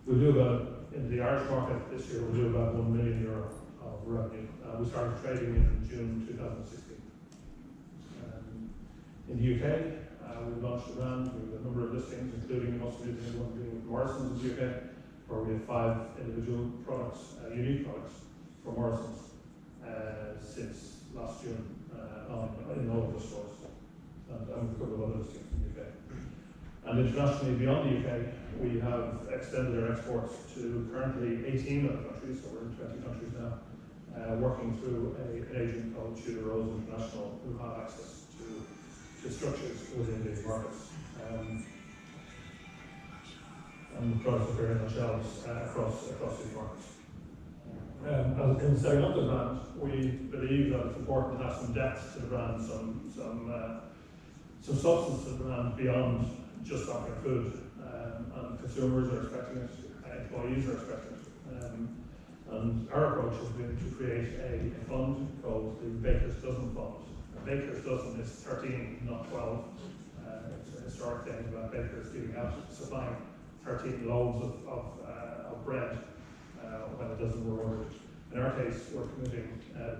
We'll do about, in the Irish market this year, we'll do about €1 million of revenue. We started trading in June 2016. In the UK, we launched the brand with a number of listings, including the most recent one being with Morrison's in the UK, where we have 5 individual products, unique products for Morrison's since last June in all of the stores, and a couple of other listings in the UK. And internationally, beyond the UK, we have extended our exports to currently 18 other countries, so we're in 20 countries now, working through an agent called Tudor Rose International, who have access to structures within these markets. And the products appear on shelves across these markets. In setting up the brand, we believe that it's important to have some depth to the brand, some substance to the brand beyond just offering food. And consumers are expecting it, employees are expecting it. And our approach has been to create a fund called the Baker's Dozen Fund. A Baker's Dozen is 13, not 12. It's a historic thing about bakers giving out, supplying 13 loaves of bread when a dozen were ordered. In our case, we're committing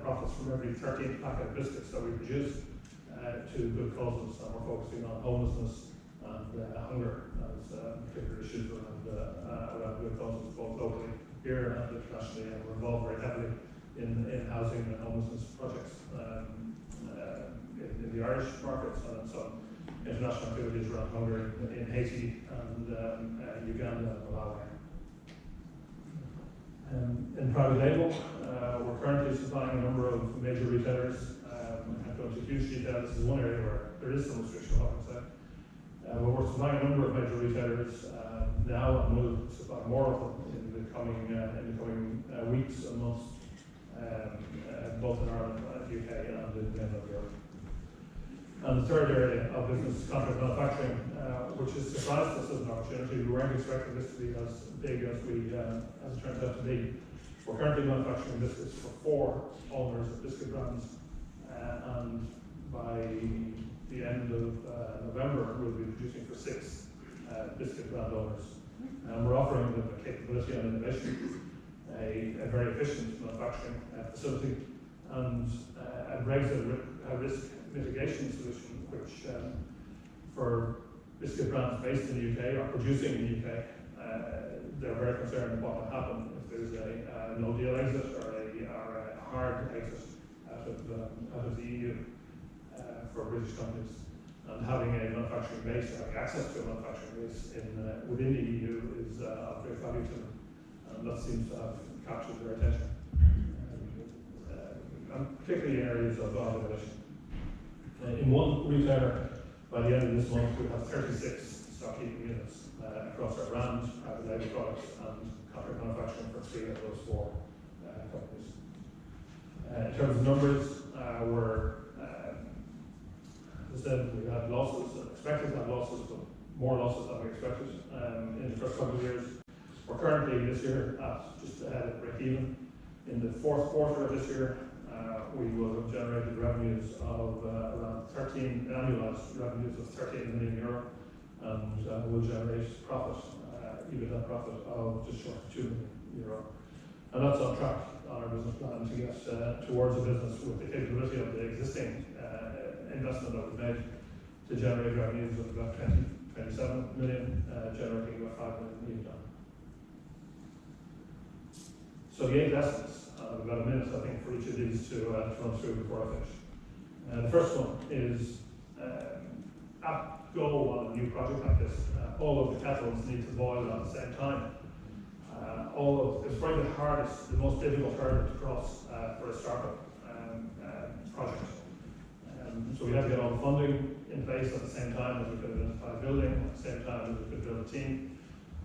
profits from every 13th packet of biscuits that we produce to good causes, and we're focusing on homelessness and hunger as particular issues around good causes, both locally here and internationally, and we're involved very heavily in housing and homelessness projects in the Irish markets, and some international activities around hunger in Haiti and Uganda and Malawi. In private label, we're currently supplying a number of major retailers. I'm going to huge detail. This is one area where there is some restriction, I can say. But we're supplying a number of major retailers now, and we'll supply more of them in the coming weeks and months, both in Ireland, the UK, and in mainland Europe. And the third area of business is contract manufacturing, which has surprised us as an opportunity. We weren't expecting this to be as big as it turns out to be. We're currently manufacturing biscuits for 4 owners of biscuit brands, and by the end of November, we'll be producing for 6 biscuit brand owners. And we're offering them a capability and innovation, a very efficient manufacturing facility, and a Brexit risk mitigation solution, which for biscuit brands based in the UK or producing in the UK, they're very concerned about what will happen if there's a no-deal exit or a hard exit out of the EU. for British companies. And having a manufacturing base, having access to a manufacturing base within the EU is of great value to them. And that seems to have captured their attention. And particularly in areas of innovation. In one retailer, by the end of this month, we have 36 stock keeping units across our brand, private label products, and contract manufacturing for 3 of those 4 companies. In terms of numbers, as I said, we had losses, expected to have losses, but more losses than we expected in the first couple of years. We're currently this year at just ahead of break even. In the fourth quarter of this year, we will have generated revenues of around annualized revenues of 13 million euro, and we'll generate profit, EBITDA profit of just short of 2 million euro. And that's on track on our business plan to get towards a business with the capability of the existing investment that we've made to generate revenues of about 27 million, generating about 5 million EBITDA. So the 8 lessons, about a minute I think for each of these to run through before I finish. The first one is at go on a new project like this, all of the kettles need to boil at the same time. It's probably the hardest, the most difficult hurdle to cross for a startup project. So we had to get all the funding in place at the same time as we could identify a building, at the same time as we could build a team.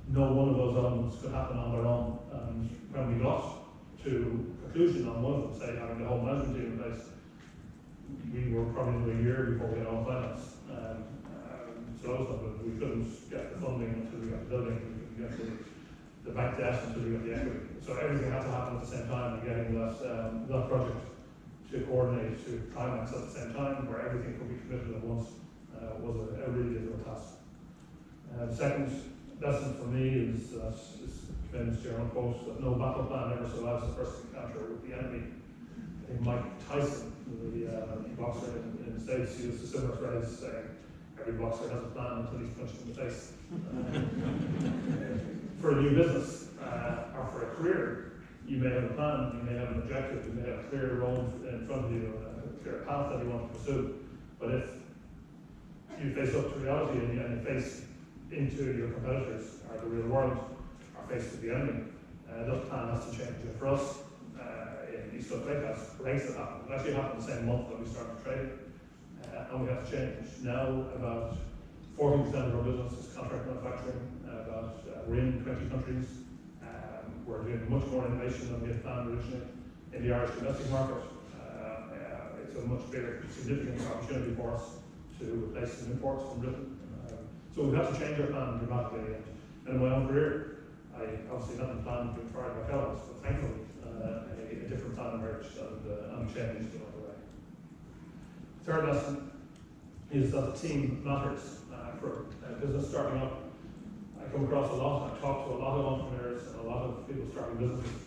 No one of those elements could happen on their own. And when we got to conclusion on one of them, say having the whole management team in place, we were probably a year before we had all finance. So we couldn't get the funding until we got the building, we couldn't get the bank debt until we got the equity. So everything had to happen at the same time, and getting that project to coordinate, to climax at the same time, where everything could be committed at once, was a really difficult task. The second lesson for me is that this famous German quote that no battle plan ever survives the first encounter with the enemy. I think Mike Tyson, the boxer in the States, used a similar phrase saying, every boxer has a plan until he's punched in the face. For a new business or for a career, you may have a plan, you may have an objective, you may have a clear road in front of you, a clear path that you want to pursue. But if you face up to reality and you face into your competitors or the real world, or face to the enemy, that plan has to change. And for us, in East Coast Lakehouse, Brexit happened. It actually happened the same month that we started trading, and we have to change. Now, about 40% of our business is contract manufacturing. We're in 20 countries. We're doing much more innovation than we had planned originally. In the Irish domestic market, it's a much bigger, significant opportunity for us to replace some imports from Britain. So we've had to change our plan dramatically. And in my own career, I obviously hadn't planned to be fired by Kellogg's, but thankfully a different plan emerged and changed along the way. Third lesson is that the team matters for a business starting up. I come across a lot, I talk to a lot of entrepreneurs and a lot of people starting businesses.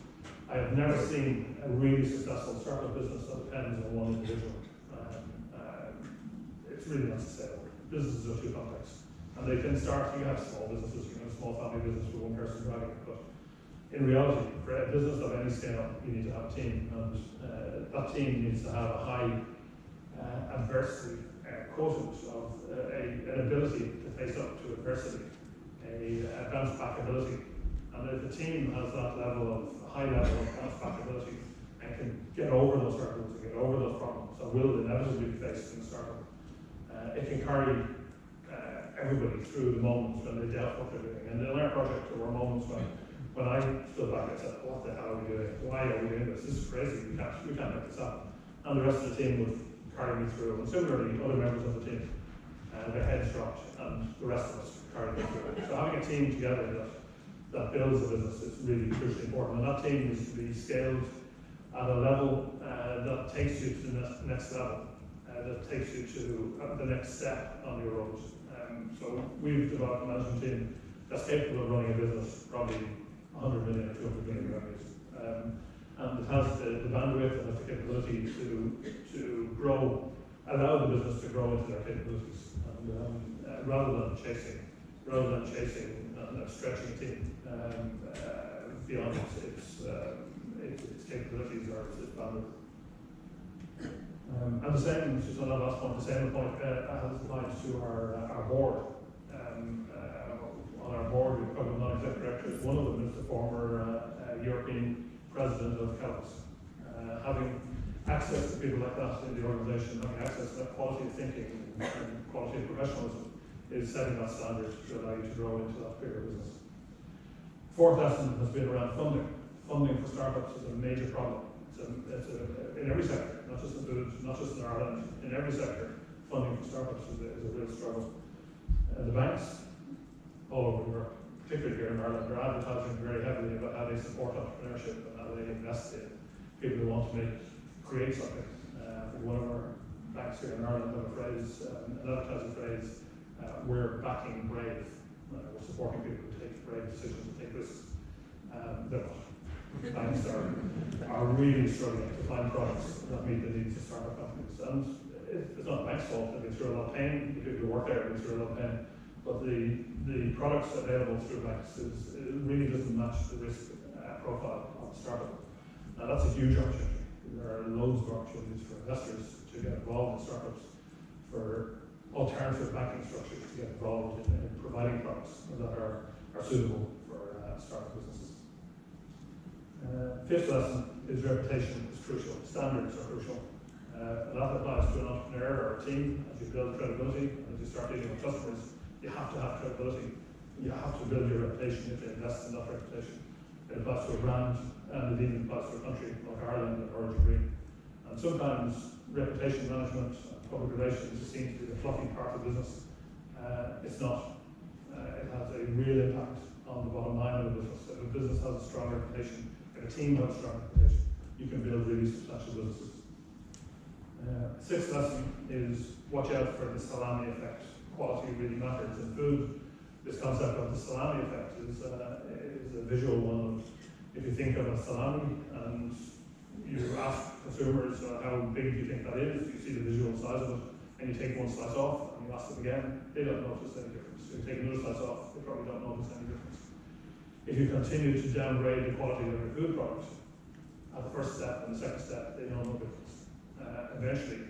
I have never seen a really successful startup business that depends on one individual. It's really not sustainable. Businesses are too complex. And they can start, you have small businesses, you have a small family business with one person driving it, but in reality, for a business of any scale, you need to have a team, and that team needs to have a high adversity quotient of an ability to face up to adversity, a bounce back ability. And if the team has that high level of bounce back ability and can get over those hurdles and get over those problems that will inevitably be faced in the startup, it can carry everybody through the moments when they doubt what they're doing. And in our project, there were moments when I stood back and said, what the hell are we doing? Why are we doing this? This is crazy. We can't make this happen. And the rest of the team would carry me through. And similarly, other members of the team, their heads dropped, and the rest of us carried me through. So having a team together that builds a business is really crucially important. And that team needs to be scaled at a level that takes you to the next level, that takes you to the next step on your road. So we've developed a management team that's capable of running a business probably 100 million or 200 million revenues. And it has the bandwidth and has the capability to grow, allow the business to grow into their capabilities. And rather than chasing and stretching a team beyond its capabilities or its bandwidth. And the same, just on that last point, the same point has applied to our board. On our board, we've got non-executive directors. One of them is the former European president of Kellogg's. Having access to people like that in the organisation, having access to that quality of thinking and quality of professionalism is setting that standard to allow you to grow into that bigger business. Fourth lesson has been around funding. Funding for startups is a major problem. In every sector, not just in food, not just in Ireland, in every sector, funding for startups is a real struggle. The banks all over Europe, particularly here in Ireland, are advertising very heavily about how they support entrepreneurship and how they invest in people who want to create something. One of our banks here in Ireland have a phrase, an advertising phrase, we're backing brave. We're supporting people who take brave decisions and take risks. Banks are really struggling to find products that meet the needs of startup companies. And it's not the bank's fault. They've been through a lot of pain. The people who work there have been through a lot of pain. But the products available through banks it really doesn't match the risk profile of a startup. Now that's a huge opportunity. There are loads of opportunities for investors to get involved in startups, for alternative banking structures to get involved in providing products that are suitable for startup businesses. Fifth lesson is reputation is crucial. Standards are crucial. That applies to an entrepreneur or a team. As you build credibility, as you start dealing with customers, you have to have credibility. You have to build your reputation. You have to invest in that reputation. It applies to a brand, and it even applies to a country like Ireland or Green. And sometimes reputation management, public relations is seen to be the fluffy part of business. It's not. It has a real impact on the bottom line of the business. If a business has a strong reputation, if a team has a strong reputation, you can build really substantial businesses. Sixth lesson is watch out for the salami effect. Quality really matters in food. This concept of the salami effect is a visual one. If you think of a salami and you ask consumers how big do you think that is, you see the visual size of it, and you take one slice off and you ask them again, they don't notice any difference. If you take another slice off, they probably don't notice any difference. If you continue to downgrade the quality of your food product, at the first step and the second step, they know no difference. Eventually,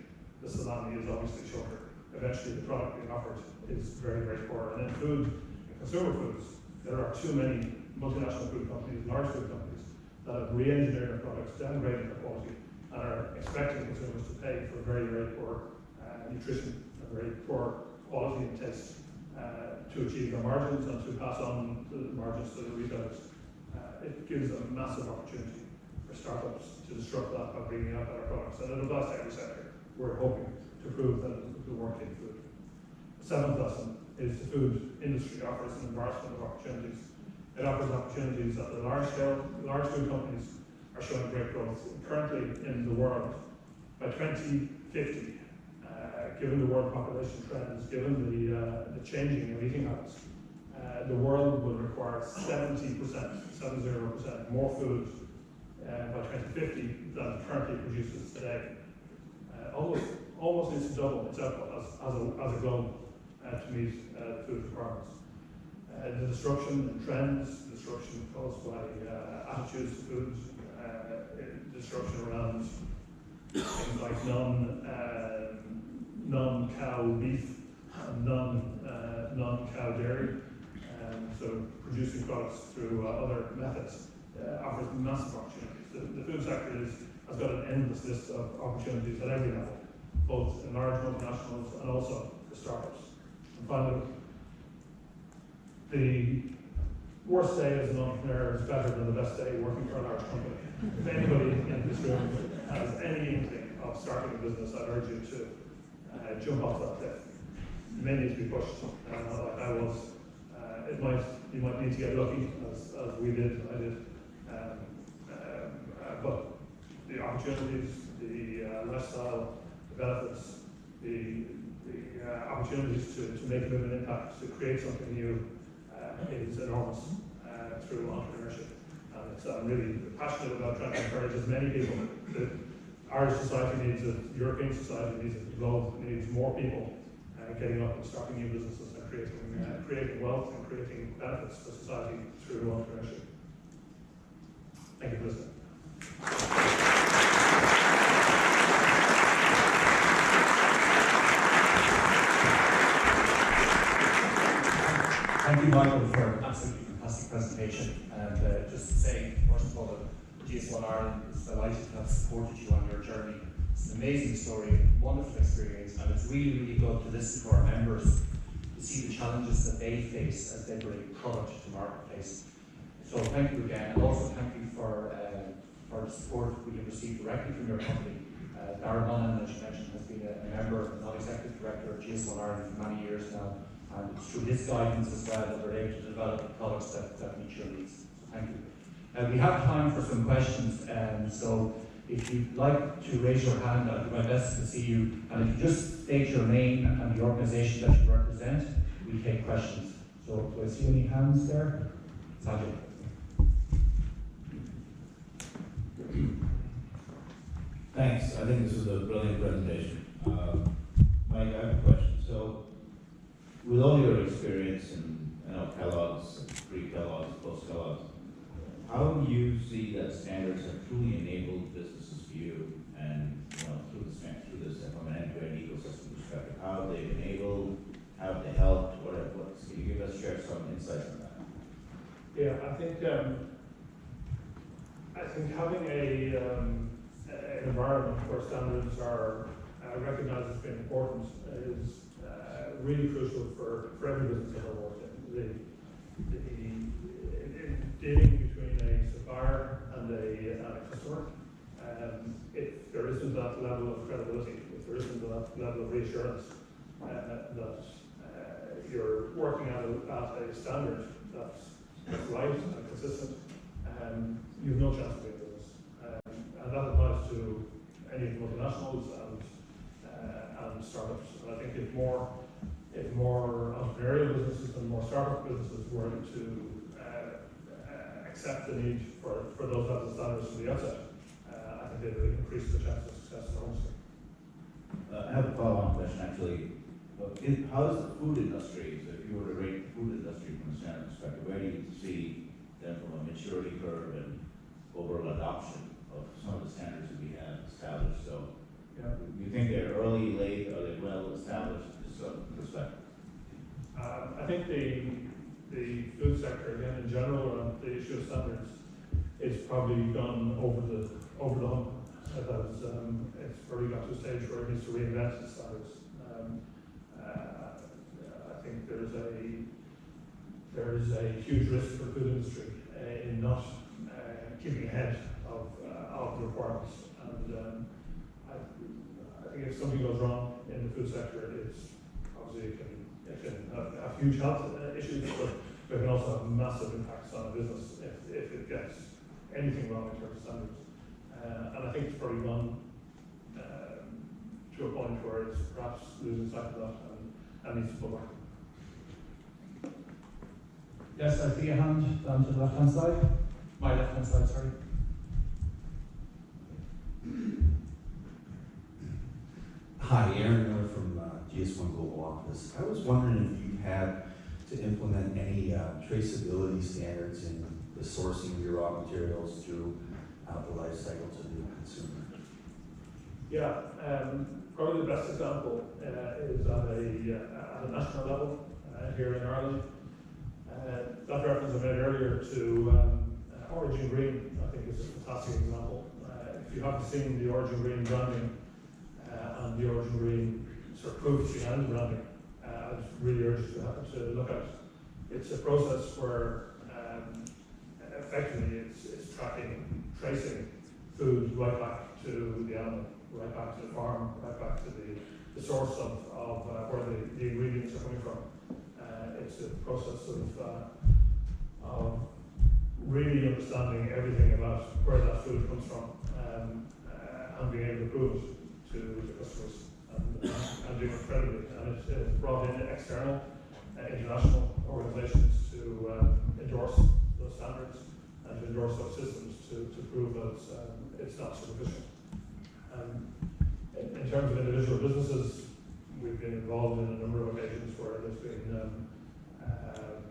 the salami is obviously shorter. Eventually, the product being offered is very, very poor. And in food, in consumer foods, there are too many multinational food companies, large food companies, that have re-engineered their products, downgraded their quality, and are expecting consumers to pay for very, very poor nutrition, and very poor quality and taste to achieve their margins and to pass on the margins to the retailers. It gives a massive opportunity for startups to disrupt that by bringing out better products. And it applies to every sector. We're hoping to prove that it will work in food. The seventh lesson is the food industry offers an embarrassment of opportunities. It offers opportunities that the large food companies are showing great growth. Currently in the world, by 2050, given the world population trends, given the changing of eating habits, the world will require 70% more food by 2050 than it currently produces today. Almost needs to double its output as a globe to meet food requirements. The disruption in trends, disruption caused by attitudes to food, disruption around things like non-cow beef and non-cow dairy, so producing products through other methods offers massive opportunities. The food sector has got an endless list of opportunities at every level, both in large multinationals and also for startups. And finally, the worst day as an entrepreneur is better than the best day working for a large company. If anybody in this room has any inkling of starting a business, I'd urge you to jump off that cliff. You may need to be pushed, like I was. You might need to get lucky, as we did, I did. But the opportunities, the lifestyle, the benefits, the opportunities to make a bit of an impact, to create something new, is enormous through entrepreneurship. And I'm really passionate about trying to encourage as many people. The Irish society needs it, European society needs it, the globe needs more people getting up and starting new businesses and creating wealth and creating benefits for society through entrepreneurship. Thank you, President. Thank you, Michael, for an absolutely fantastic presentation. And just to say, first of all, that GS1 Ireland is delighted to have supported you on your journey. It's an amazing story, wonderful experience, and it's really, really good to listen to our members to see the challenges that they face as they bring product to marketplace. So thank you again, and also thank you for the support we have received directly from your company. Darren Mullen, as you mentioned, has been a member and non-executive director of GS1 Ireland for many years now, and it's through his guidance as well that we're able to develop the products that meet your needs. So thank you. We have time for some questions, so if you'd like to raise your hand, I'll do my best to see you, and if you just state your name and the organisation that you represent, we take questions. So do I see any hands there? Sajid. Thanks. I think this was a brilliant presentation. Mike, I have a question. So, with all your experience in Kellogg's, pre-Kellogg's, post-Kellogg's, how do you see that standards have truly enabled businesses for you, and through this from an end-to-end ecosystem perspective? How have they enabled? How have they helped? Can you share some insights on that? Yeah, I think having an environment where standards are recognized as being important is really crucial for every business that I work in. Dealing between a supplier and a customer, if there isn't that level of credibility, if there isn't that level of reassurance that you're working at a standard that's right and consistent, you've no chance of being business. And that applies to any of the multinationals and startups. And I think if more entrepreneurial businesses and more startup businesses were to accept the need for those levels of standards from the outset, I think they would increase the chance of success enormously. I have a follow-on question, actually. How is the food industry, so if you were to rate the food industry from a standard perspective, where do you see them from a maturity curve and overall adoption of some of the standards that we have established? So, do you think they're early, late, are they well established? Just some perspective. I think the food sector, again, in general, around the issue of standards, is probably gone over the hump. It's probably got to a stage where it needs to reinvent its standards. I think there is a huge risk for the food industry in not keeping ahead of the requirements. And I think if something goes wrong in the food sector, it's obviously it can have huge health issues, but it can also have massive impacts on a business if it gets anything wrong in terms of standards. And I think it's probably gone to a point where it's perhaps losing sight of that and needs to pull back. Yes, I see a hand down to the left-hand side. My left-hand side, sorry. Hi, Aaron Miller from GS1 Global Office. I was wondering if you had to implement any traceability standards in the sourcing of your raw materials throughout the life cycle to the consumer. Yeah, probably the best example is at a national level here in Ireland. That reference I made earlier to Origin Green, I think, is a fantastic example. If you haven't seen the Origin Green branding and the Origin Green sort of proof behind the branding, I'd really urge you to look at it. It's a process where effectively it's tracing food right back to the animal, right back to the farm, right back to the source of where the ingredients are coming from. It's a process of really understanding everything about where that food comes from and being able to prove it to the customers and doing it credibly. And it's brought in external, international organisations to endorse those standards and to endorse those systems to prove that it's not superficial. In terms of individual businesses, we've been involved in a number of occasions where there's been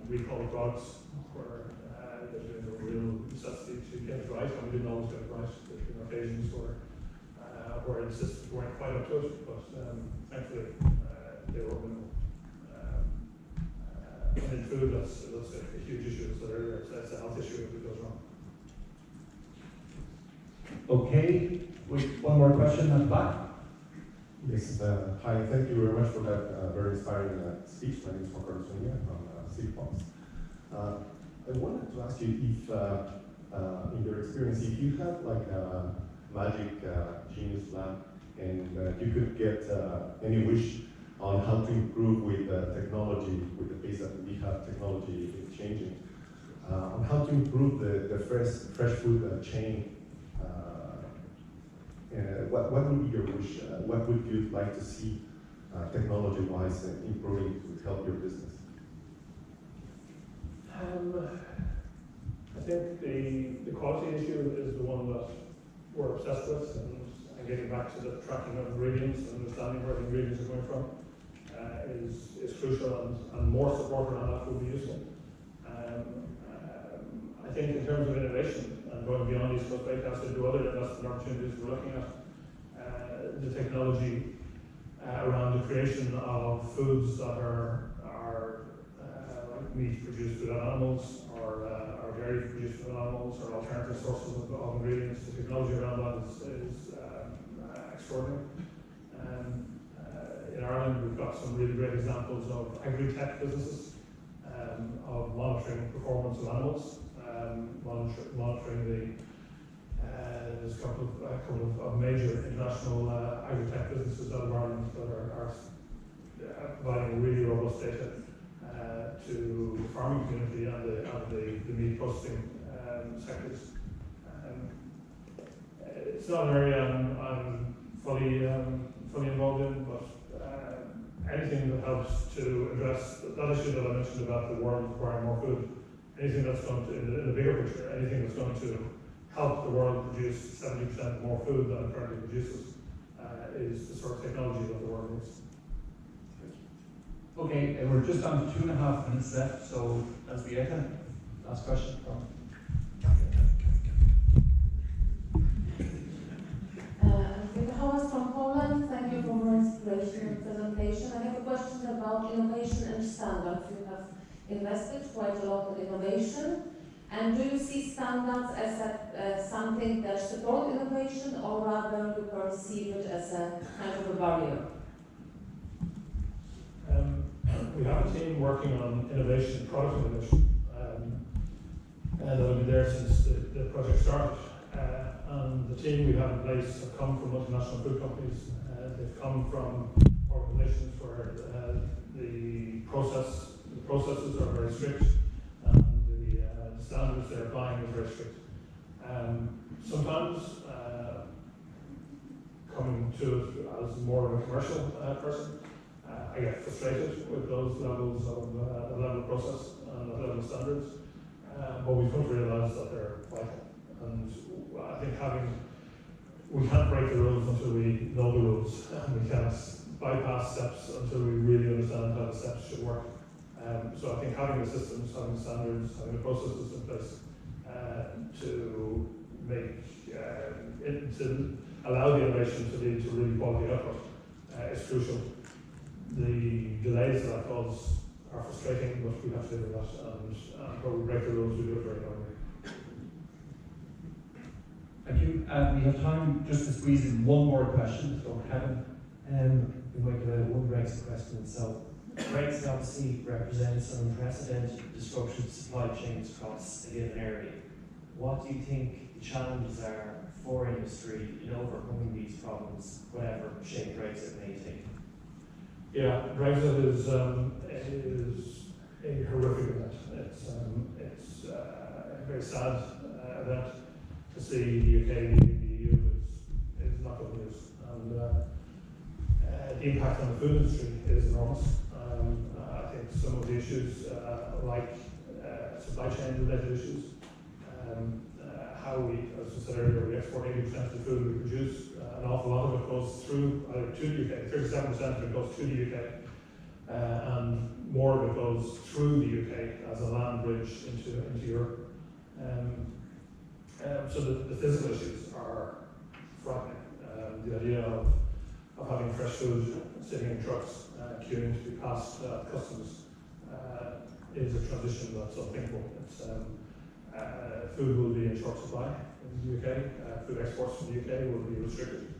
recall drugs, where there's been a real necessity to get it right, and we didn't always get it right. There's been occasions where the systems weren't quite up to it, but thankfully they were minimal. And in food, that's a huge issue. So that's a health issue if it goes wrong. Okay, one more question at the back. Yes, hi, thank you very much for that very inspiring speech. My name is Juan Carlos Sonia from City I wanted to ask you if, in your experience, if you had like a magic genius lamp and you could get any wish on how to improve with technology, with the pace that we have technology changing, on how to improve the fresh food chain. What would be your wish? What would you like to see technology-wise improving to help your business? I think the quality issue is the one that we're obsessed with, and getting back to the tracking of ingredients and understanding where the ingredients are coming from is crucial, and more support around that would be useful. I think in terms of innovation and going beyond East Coast Bakehouse into other investment opportunities, we're looking at the technology around the creation of foods that are like meat produced without animals, or dairy produced without animals, or alternative sources of ingredients. The technology around that is extraordinary. In Ireland, we've got some really great examples of agri-tech businesses, of monitoring performance of animals, monitoring there's a couple of major international agri-tech businesses out of Ireland that are providing really robust data to the farming community and the meat processing sectors. It's not an area I'm fully involved in, but anything that helps to address that issue that I mentioned about the world requiring more food, anything that's going to, in the bigger picture, anything that's going to help the world produce 70% more food than it currently produces, is the sort of technology that the world needs. Okay, and we're just on to 2.5 minutes left, so as we enter, last question from. Thomas from Poland, thank you for your inspirational presentation. I have a question about innovation and standards. You have invested quite a lot in innovation, and do you see standards as something that support innovation, or rather you perceive it as a kind of a barrier? We have a team working on innovation, product innovation, that have been there since the project started. And the team we have in place have come from multinational food companies. They've come from organizations where the processes are very strict, and the standards they're applying is very strict. Sometimes, coming to it as more of a commercial person, I get frustrated with those levels of the level of process and the level of standards, but we've come to realise that they're vital. And I think we can't break the rules until we know the rules, and we can't bypass steps until we really understand how the steps should work. So I think having the systems, having the standards, having the processes in place to make to allow the innovation to lead to really quality output is crucial. The delays that cause are frustrating, but we have to deal with that, and where we break the rules, we do it very normally. Thank you. We have time just to squeeze in one more question. So Kevin. We might go out one Brexit question. So Brexit obviously represents an unprecedented disruption to supply chains across a given area. What do you think the challenges are for industry in overcoming these problems, whatever shape Brexit may take? Yeah, Brexit is a horrific event. It's a very sad event. To see the UK leaving the EU is not good news, and the impact on the food industry is enormous. I think some of the issues, like supply chain related issues, how we, as I said earlier, we export 80% of the food we produce. An awful lot of it goes through to the UK. 37% of it goes to the UK, and more of it goes through the UK as a land bridge into Europe. So the physical issues are frightening. The idea of having fresh food sitting in trucks, queuing to be passed customs, is a transition that's unthinkable. It's, food will be in short supply in the UK. Food exports from the UK will be restricted.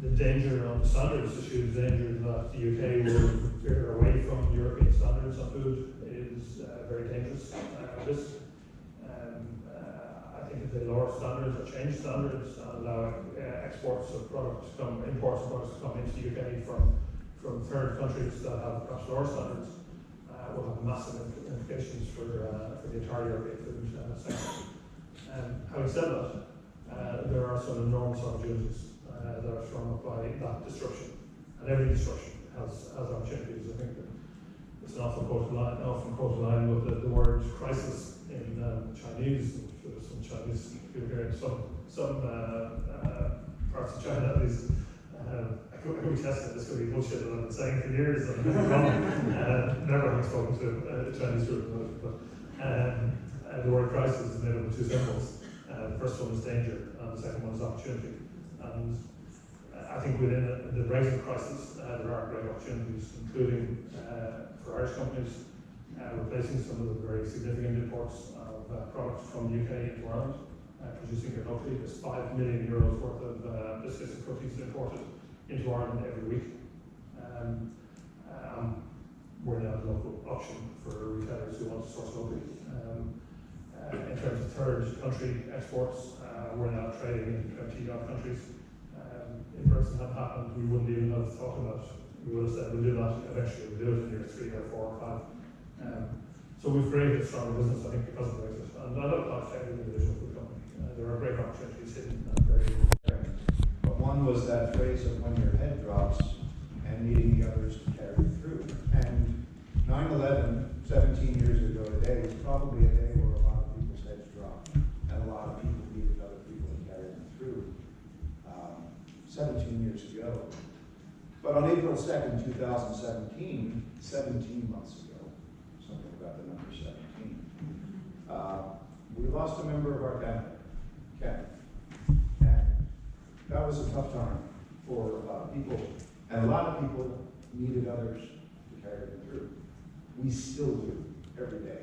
The danger on the standards issue, the danger that the UK will veer away from European standards on food is very dangerous risk. I think if they lower standards or change standards and allow exports of products to come, imports of products to come into the UK from third countries that have perhaps lower standards, will have massive implications for the entire European food sector. Having said that, there are some enormous opportunities that are thrown up by that disruption, and every disruption has opportunities. I think that it's an often quoted line with the word crisis in Chinese. There's some Chinese people here in some parts of China. At least I could be tested. This could be bullshit that I've been saying for years. And never having spoken to a Chinese group, but the word crisis is made up of two symbols. The first one is danger, and the second one is opportunity. And I think within the Brexit crisis, there are great opportunities, including for Irish companies replacing some of the very significant imports of products from the UK into Ireland, producing here locally. There's €5 million worth of biscuits and cookies imported into Ireland every week. We're now the local option for retailers who want to source locally. In terms of third country exports, we're now trading in 20 odd countries. If Brexit hadn't happened, we wouldn't even have thought about it. We would have said we'll do that eventually, we'll do it in year 3 or 4 or 5. So we've created a stronger business, I think, because of Brexit. And I don't apply to every individual food company. There are great opportunities hidden and very important. But one was that phrase of when your head drops and needing the others to carry you through. And 9/11, 17 years ago today, was probably a day where a lot of people's heads dropped and a lot of people needed other people to carry them through. 17 years ago. But on April 2nd, 2017, 17 months ago, something about the number 17, we lost a member of our family, Ken. And that was a tough time for people, and a lot of people needed others to carry them through. We still do, every day.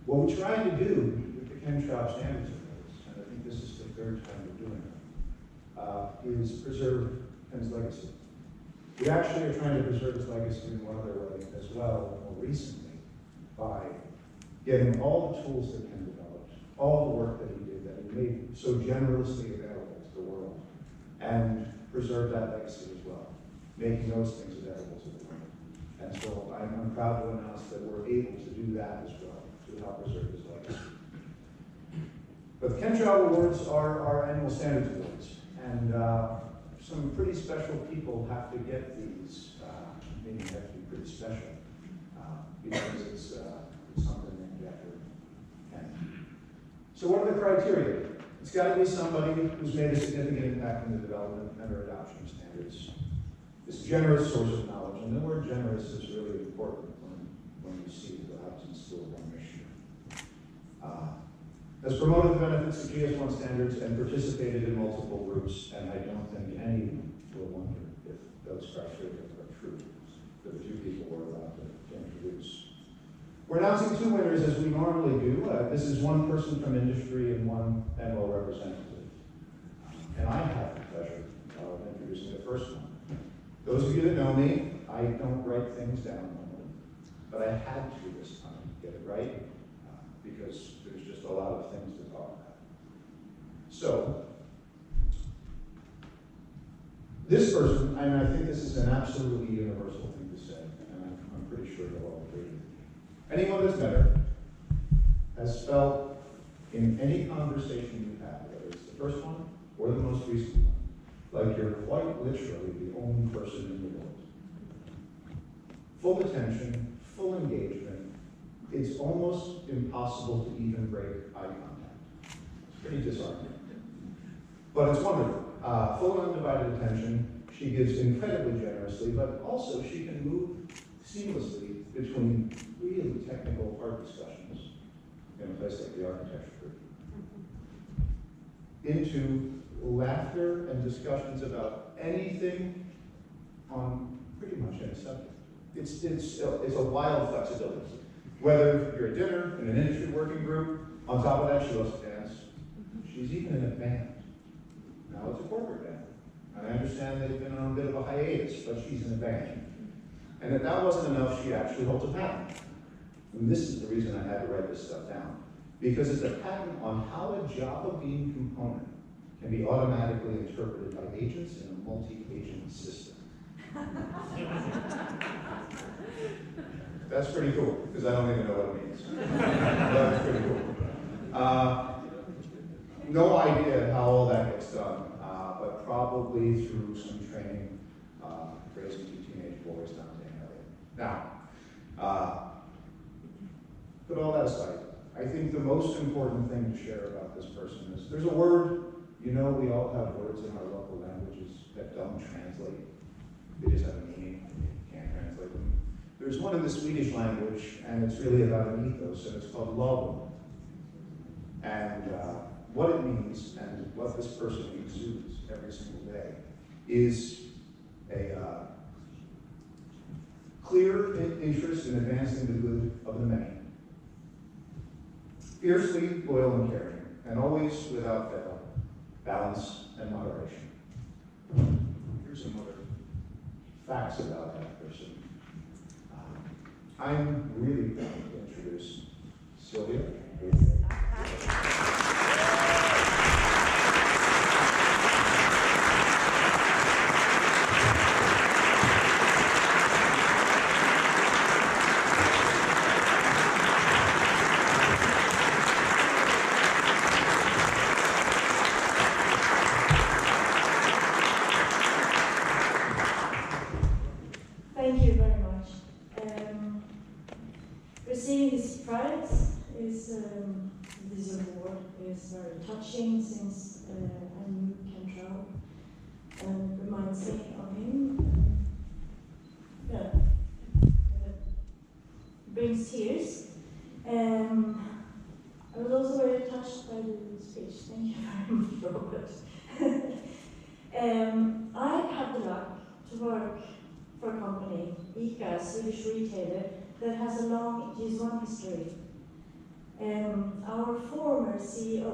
What we're trying to do with the Ken Traub standards of those, and I think this is the 3rd time we're doing it, is preserve Ken's legacy. We actually are trying to preserve his legacy in one other way as well, more recently, by getting all the tools that Ken developed, all the work that he did, that he made so generously available to the world, and preserve that legacy as well, making those things available to the world. And so I'm proud to announce that we're able to do that as well, to help preserve his legacy. But the Ken Traub Awards are our annual standards awards. And some pretty special people have to get these, meaning they have to be pretty special, because it's something named after Ken. So what are the criteria? It's got to be somebody who's made a significant impact in the development and or adoption of standards. This generous source of knowledge, and the word generous is really important when you see the Hobson's School of One issue. Has promoted the benefits of GS1 standards and participated in multiple groups, and I don't think anyone will wonder if those criteria are true for the 2 people we're allowed to introduce. We're announcing 2 winners as we normally do. This is one person from industry and one NWO representative. And I have the pleasure of introducing the first one. Those of you that know me, I don't write things down normally, but I had to this time get it right, because there's just a lot of things to talk about. So, this person, and I think this is an absolutely universal thing to say, and I'm pretty sure you'll all agree. Anyone that's met her has felt in any conversation you've had, whether it's the first one or the most recent one, like you're quite literally the only person in the world. Full attention, full engagement. It's almost impossible to even break eye contact. It's pretty disheartening. But it's wonderful. Full undivided attention. She gives incredibly generously, but also she can move seamlessly between really technical hard discussions in a place like the architecture group into laughter and discussions about anything on pretty much any subject. It's a wild flexibility. Whether you're at dinner, in an industry working group, on top of that, she loves to dance. She's even in a band. Now it's a corporate band. And I understand they've been on a bit of a hiatus, but she's in a band. And if that wasn't enough, she actually holds a patent. And this is the reason I had to write this stuff down. Because it's a patent on how a Java Bean component can be automatically interpreted by agents in a multi-agent system. That's pretty cool, because I don't even know what it means. That's pretty cool. No idea how all that gets done, but probably through some training, raising two teenage boys down in LA. Now, put all that aside, I think the most important thing to share about this person is, there's a word, you know, we all have words in our local languages that don't translate. They just have a meaning, and you can't translate them. There's one in the Swedish language, and it's really about an ethos, and it's called lagom. And what it means, and what this person exudes every single day, is a clear interest in advancing the good of the many. Fiercely loyal and caring, and always without fail, balance and moderation. Here's some other facts about that person. I'm really proud to introduce Sylvia. Thank you very much. Receiving this prize this award is very touching, since I knew Ken Trout and reminds me of him. Brings tears. I was also very touched by the speech. Thank you very much, Robert. I have the luck to work for a company, ICA, a Swedish retailer, that has a long GS1 history. Our former CEO,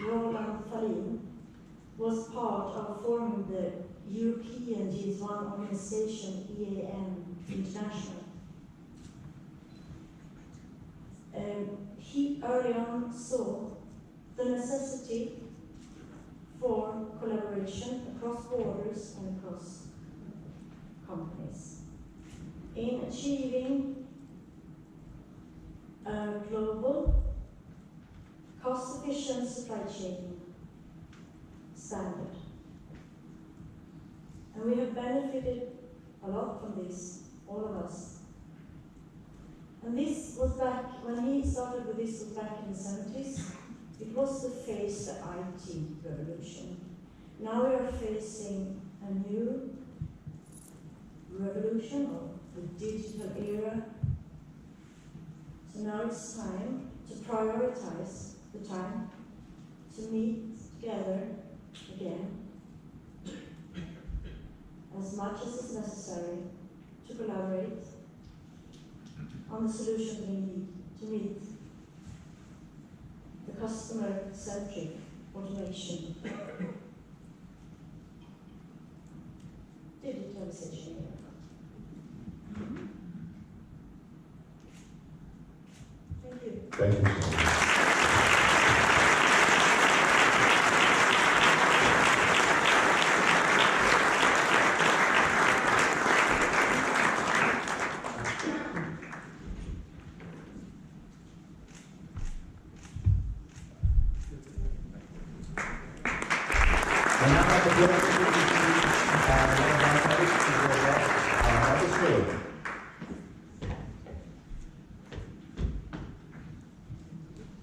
Roland Fahlin, was part of forming the European GS1 organization, EAM International. He early on saw the necessity for collaboration across borders and across companies in achieving a global, cost-efficient supply chain standard. And we have benefited a lot from this, all of us. And this was back, when he started with this, was back in the 70s. It was to face the IT revolution. Now we are facing a new revolution, or the digital era. So now it's time to prioritize the time to meet together again, as much as is necessary to collaborate on the solution we need to meet the customer-centric automation digitalization era. Thank you. Thank you so much.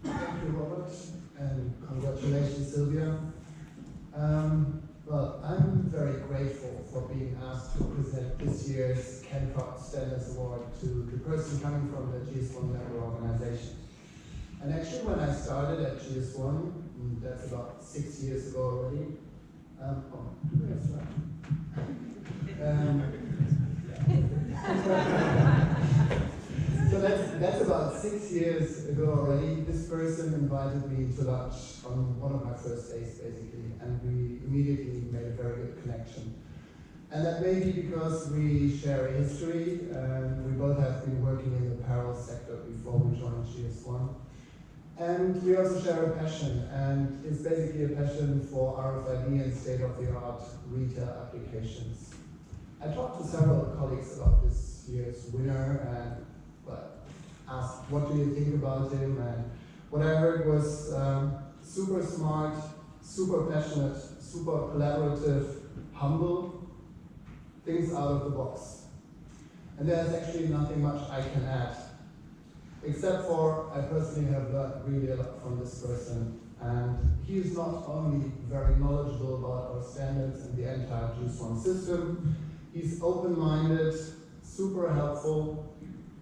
Thank you, Robert, and congratulations, Sylvia. Well, I'm very grateful for being asked to present this year's Ken Trout Stennis Award to the person coming from the GS1 member organization. And actually, when I started at GS1, that's about 6 years ago already. That's right. that's about 6 years ago already. This person invited me to lunch on one of my first days, basically, and we immediately made a very good connection. And that may be because we share a history, and we both have been working in the apparel sector before we joined GS1. And we also share a passion, and it's basically a passion for RFID and state-of-the-art retail applications. I talked to several colleagues about this year's winner and asked, what do you think about him? And what I heard was super smart, super passionate, super collaborative, humble, things out of the box. And there's actually nothing much I can add, except for I personally have learned really a lot from this person. And he is not only very knowledgeable about our standards and the entire GS1 system, he's open-minded, super helpful,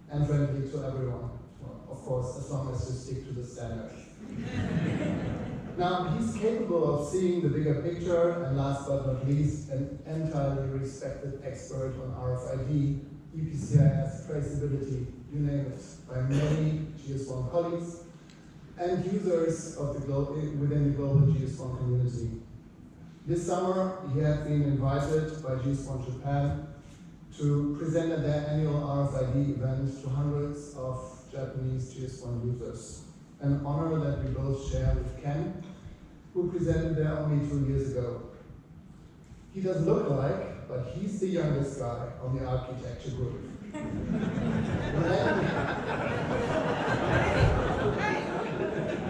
and friendly to everyone. Well, of course, as long as you stick to the standard. Now, he's capable of seeing the bigger picture, and last but not least, an entirely respected expert on RFID, EPCIS, traceability, you name it, by many GS1 colleagues and users of the within the global GS1 community. This summer, he had been invited by GS1 Japan to present at their annual RFID event to hundreds of Japanese GS1 users. An honor that we both share with Ken, who presented there only 2 years ago. He doesn't look alike, but he's the youngest guy on the architecture group.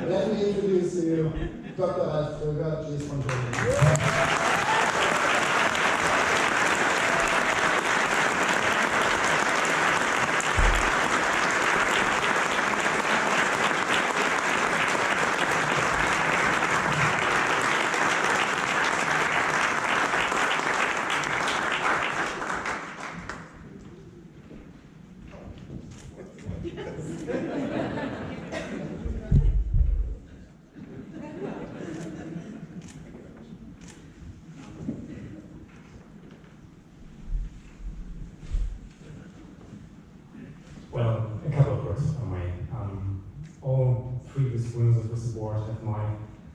Let me introduce to you Dr. Ralf Kröger, GS1 Germany. Well, a couple of words if I may. All previous winners of this award have my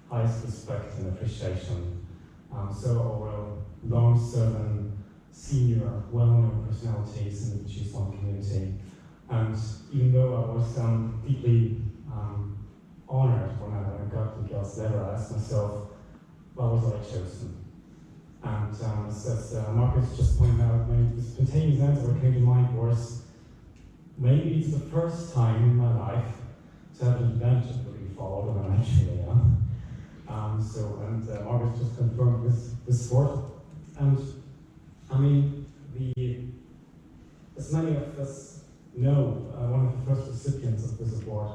highest respect and appreciation. So are long-serving, senior, well-known personalities in the GS1 community. And even though I was deeply honored when I got the girl's letter, I asked myself, why was I chosen? And as Marcus just pointed out, the spontaneous answer that came to mind was, maybe it's the first time in my life to have an adventure looking forward when I actually am. Marcus just confirmed this sport. And I mean, as many of us know, one of the first recipients of this award,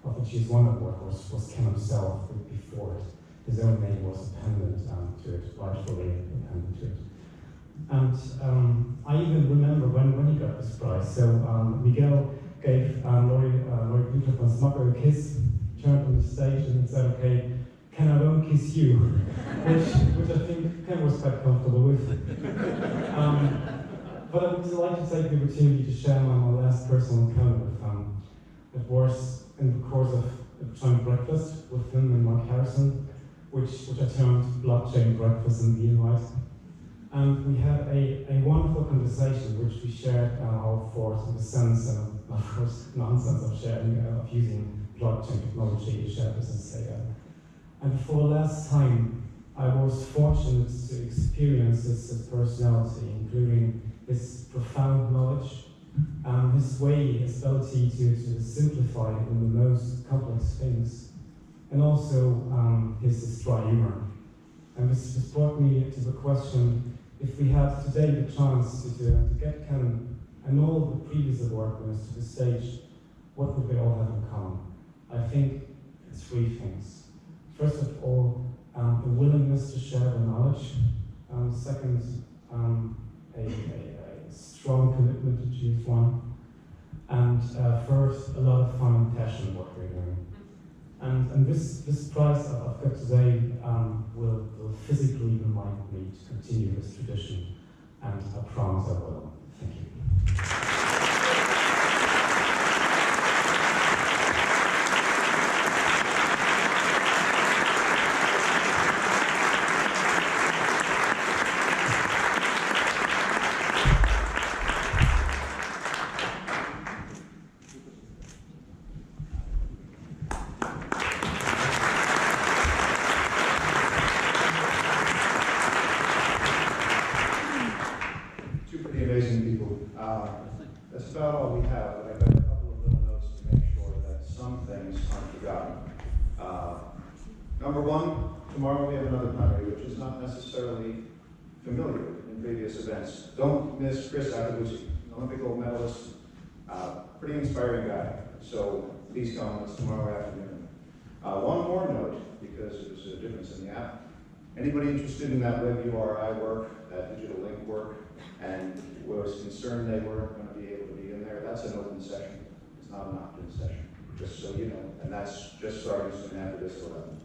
of the GS1 award, was Ken himself before it. His own name was appended to it, rightfully appended to it. And I even remember when he got this prize. So Miguel gave Lori Peter von Smucker a kiss, turned on the stage and said, okay, Ken, I won't kiss you, which I think Ken was quite comfortable with. But I would like to take the opportunity to share my last personal encounter with him. It was in the course of a joint breakfast with him and Mark Harrison, which I termed blockchain breakfast in the invite. And we had a wonderful conversation which we shared our thoughts in the sense and of course nonsense of sharing of using blockchain technology to share business data. And for the last time, I was fortunate to experience his personality, including his profound knowledge, his way, his ability to simplify in the most complex things, and also his dry humor. And this brought me to the question, if we had today the chance to get Ken and all the previous award winners to the stage, what would they all have in common? I think it's three things. First of all, a willingness to share the knowledge. Second, a strong commitment to GS1. And third, a lot of fun and passion in what we're doing. And this prize I've got today will physically remind me to continue this tradition, and I promise I will. Thank you. forgotten. Number one, tomorrow we have another plenary, which is not necessarily familiar in previous events. Don't miss Chris Akabuchi, an Olympic gold medalist, pretty inspiring guy. So please come, it's tomorrow afternoon. One more note, because there's a difference in the app. Anybody interested in that web URI work, that digital link work, and was concerned they weren't going to be able to be in there, that's an open session. It's not an opt-in session, just so you know. And that's just starting soon after this 11.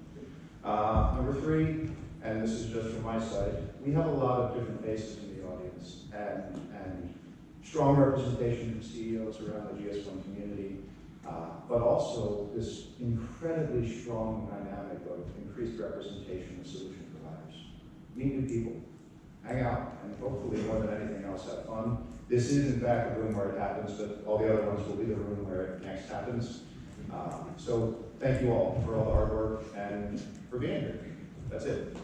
Number three, and this is just from my side, we have a lot of different faces in the audience, and strong representation from CEOs around the GS1 community, but also this incredibly strong dynamic of increased representation of solution providers. Meet new people, hang out, and hopefully more than anything else, have fun. This is in fact a room where it happens, but all the other ones will be the room where it next happens. So thank you all for all the hard work and for being here. That's it.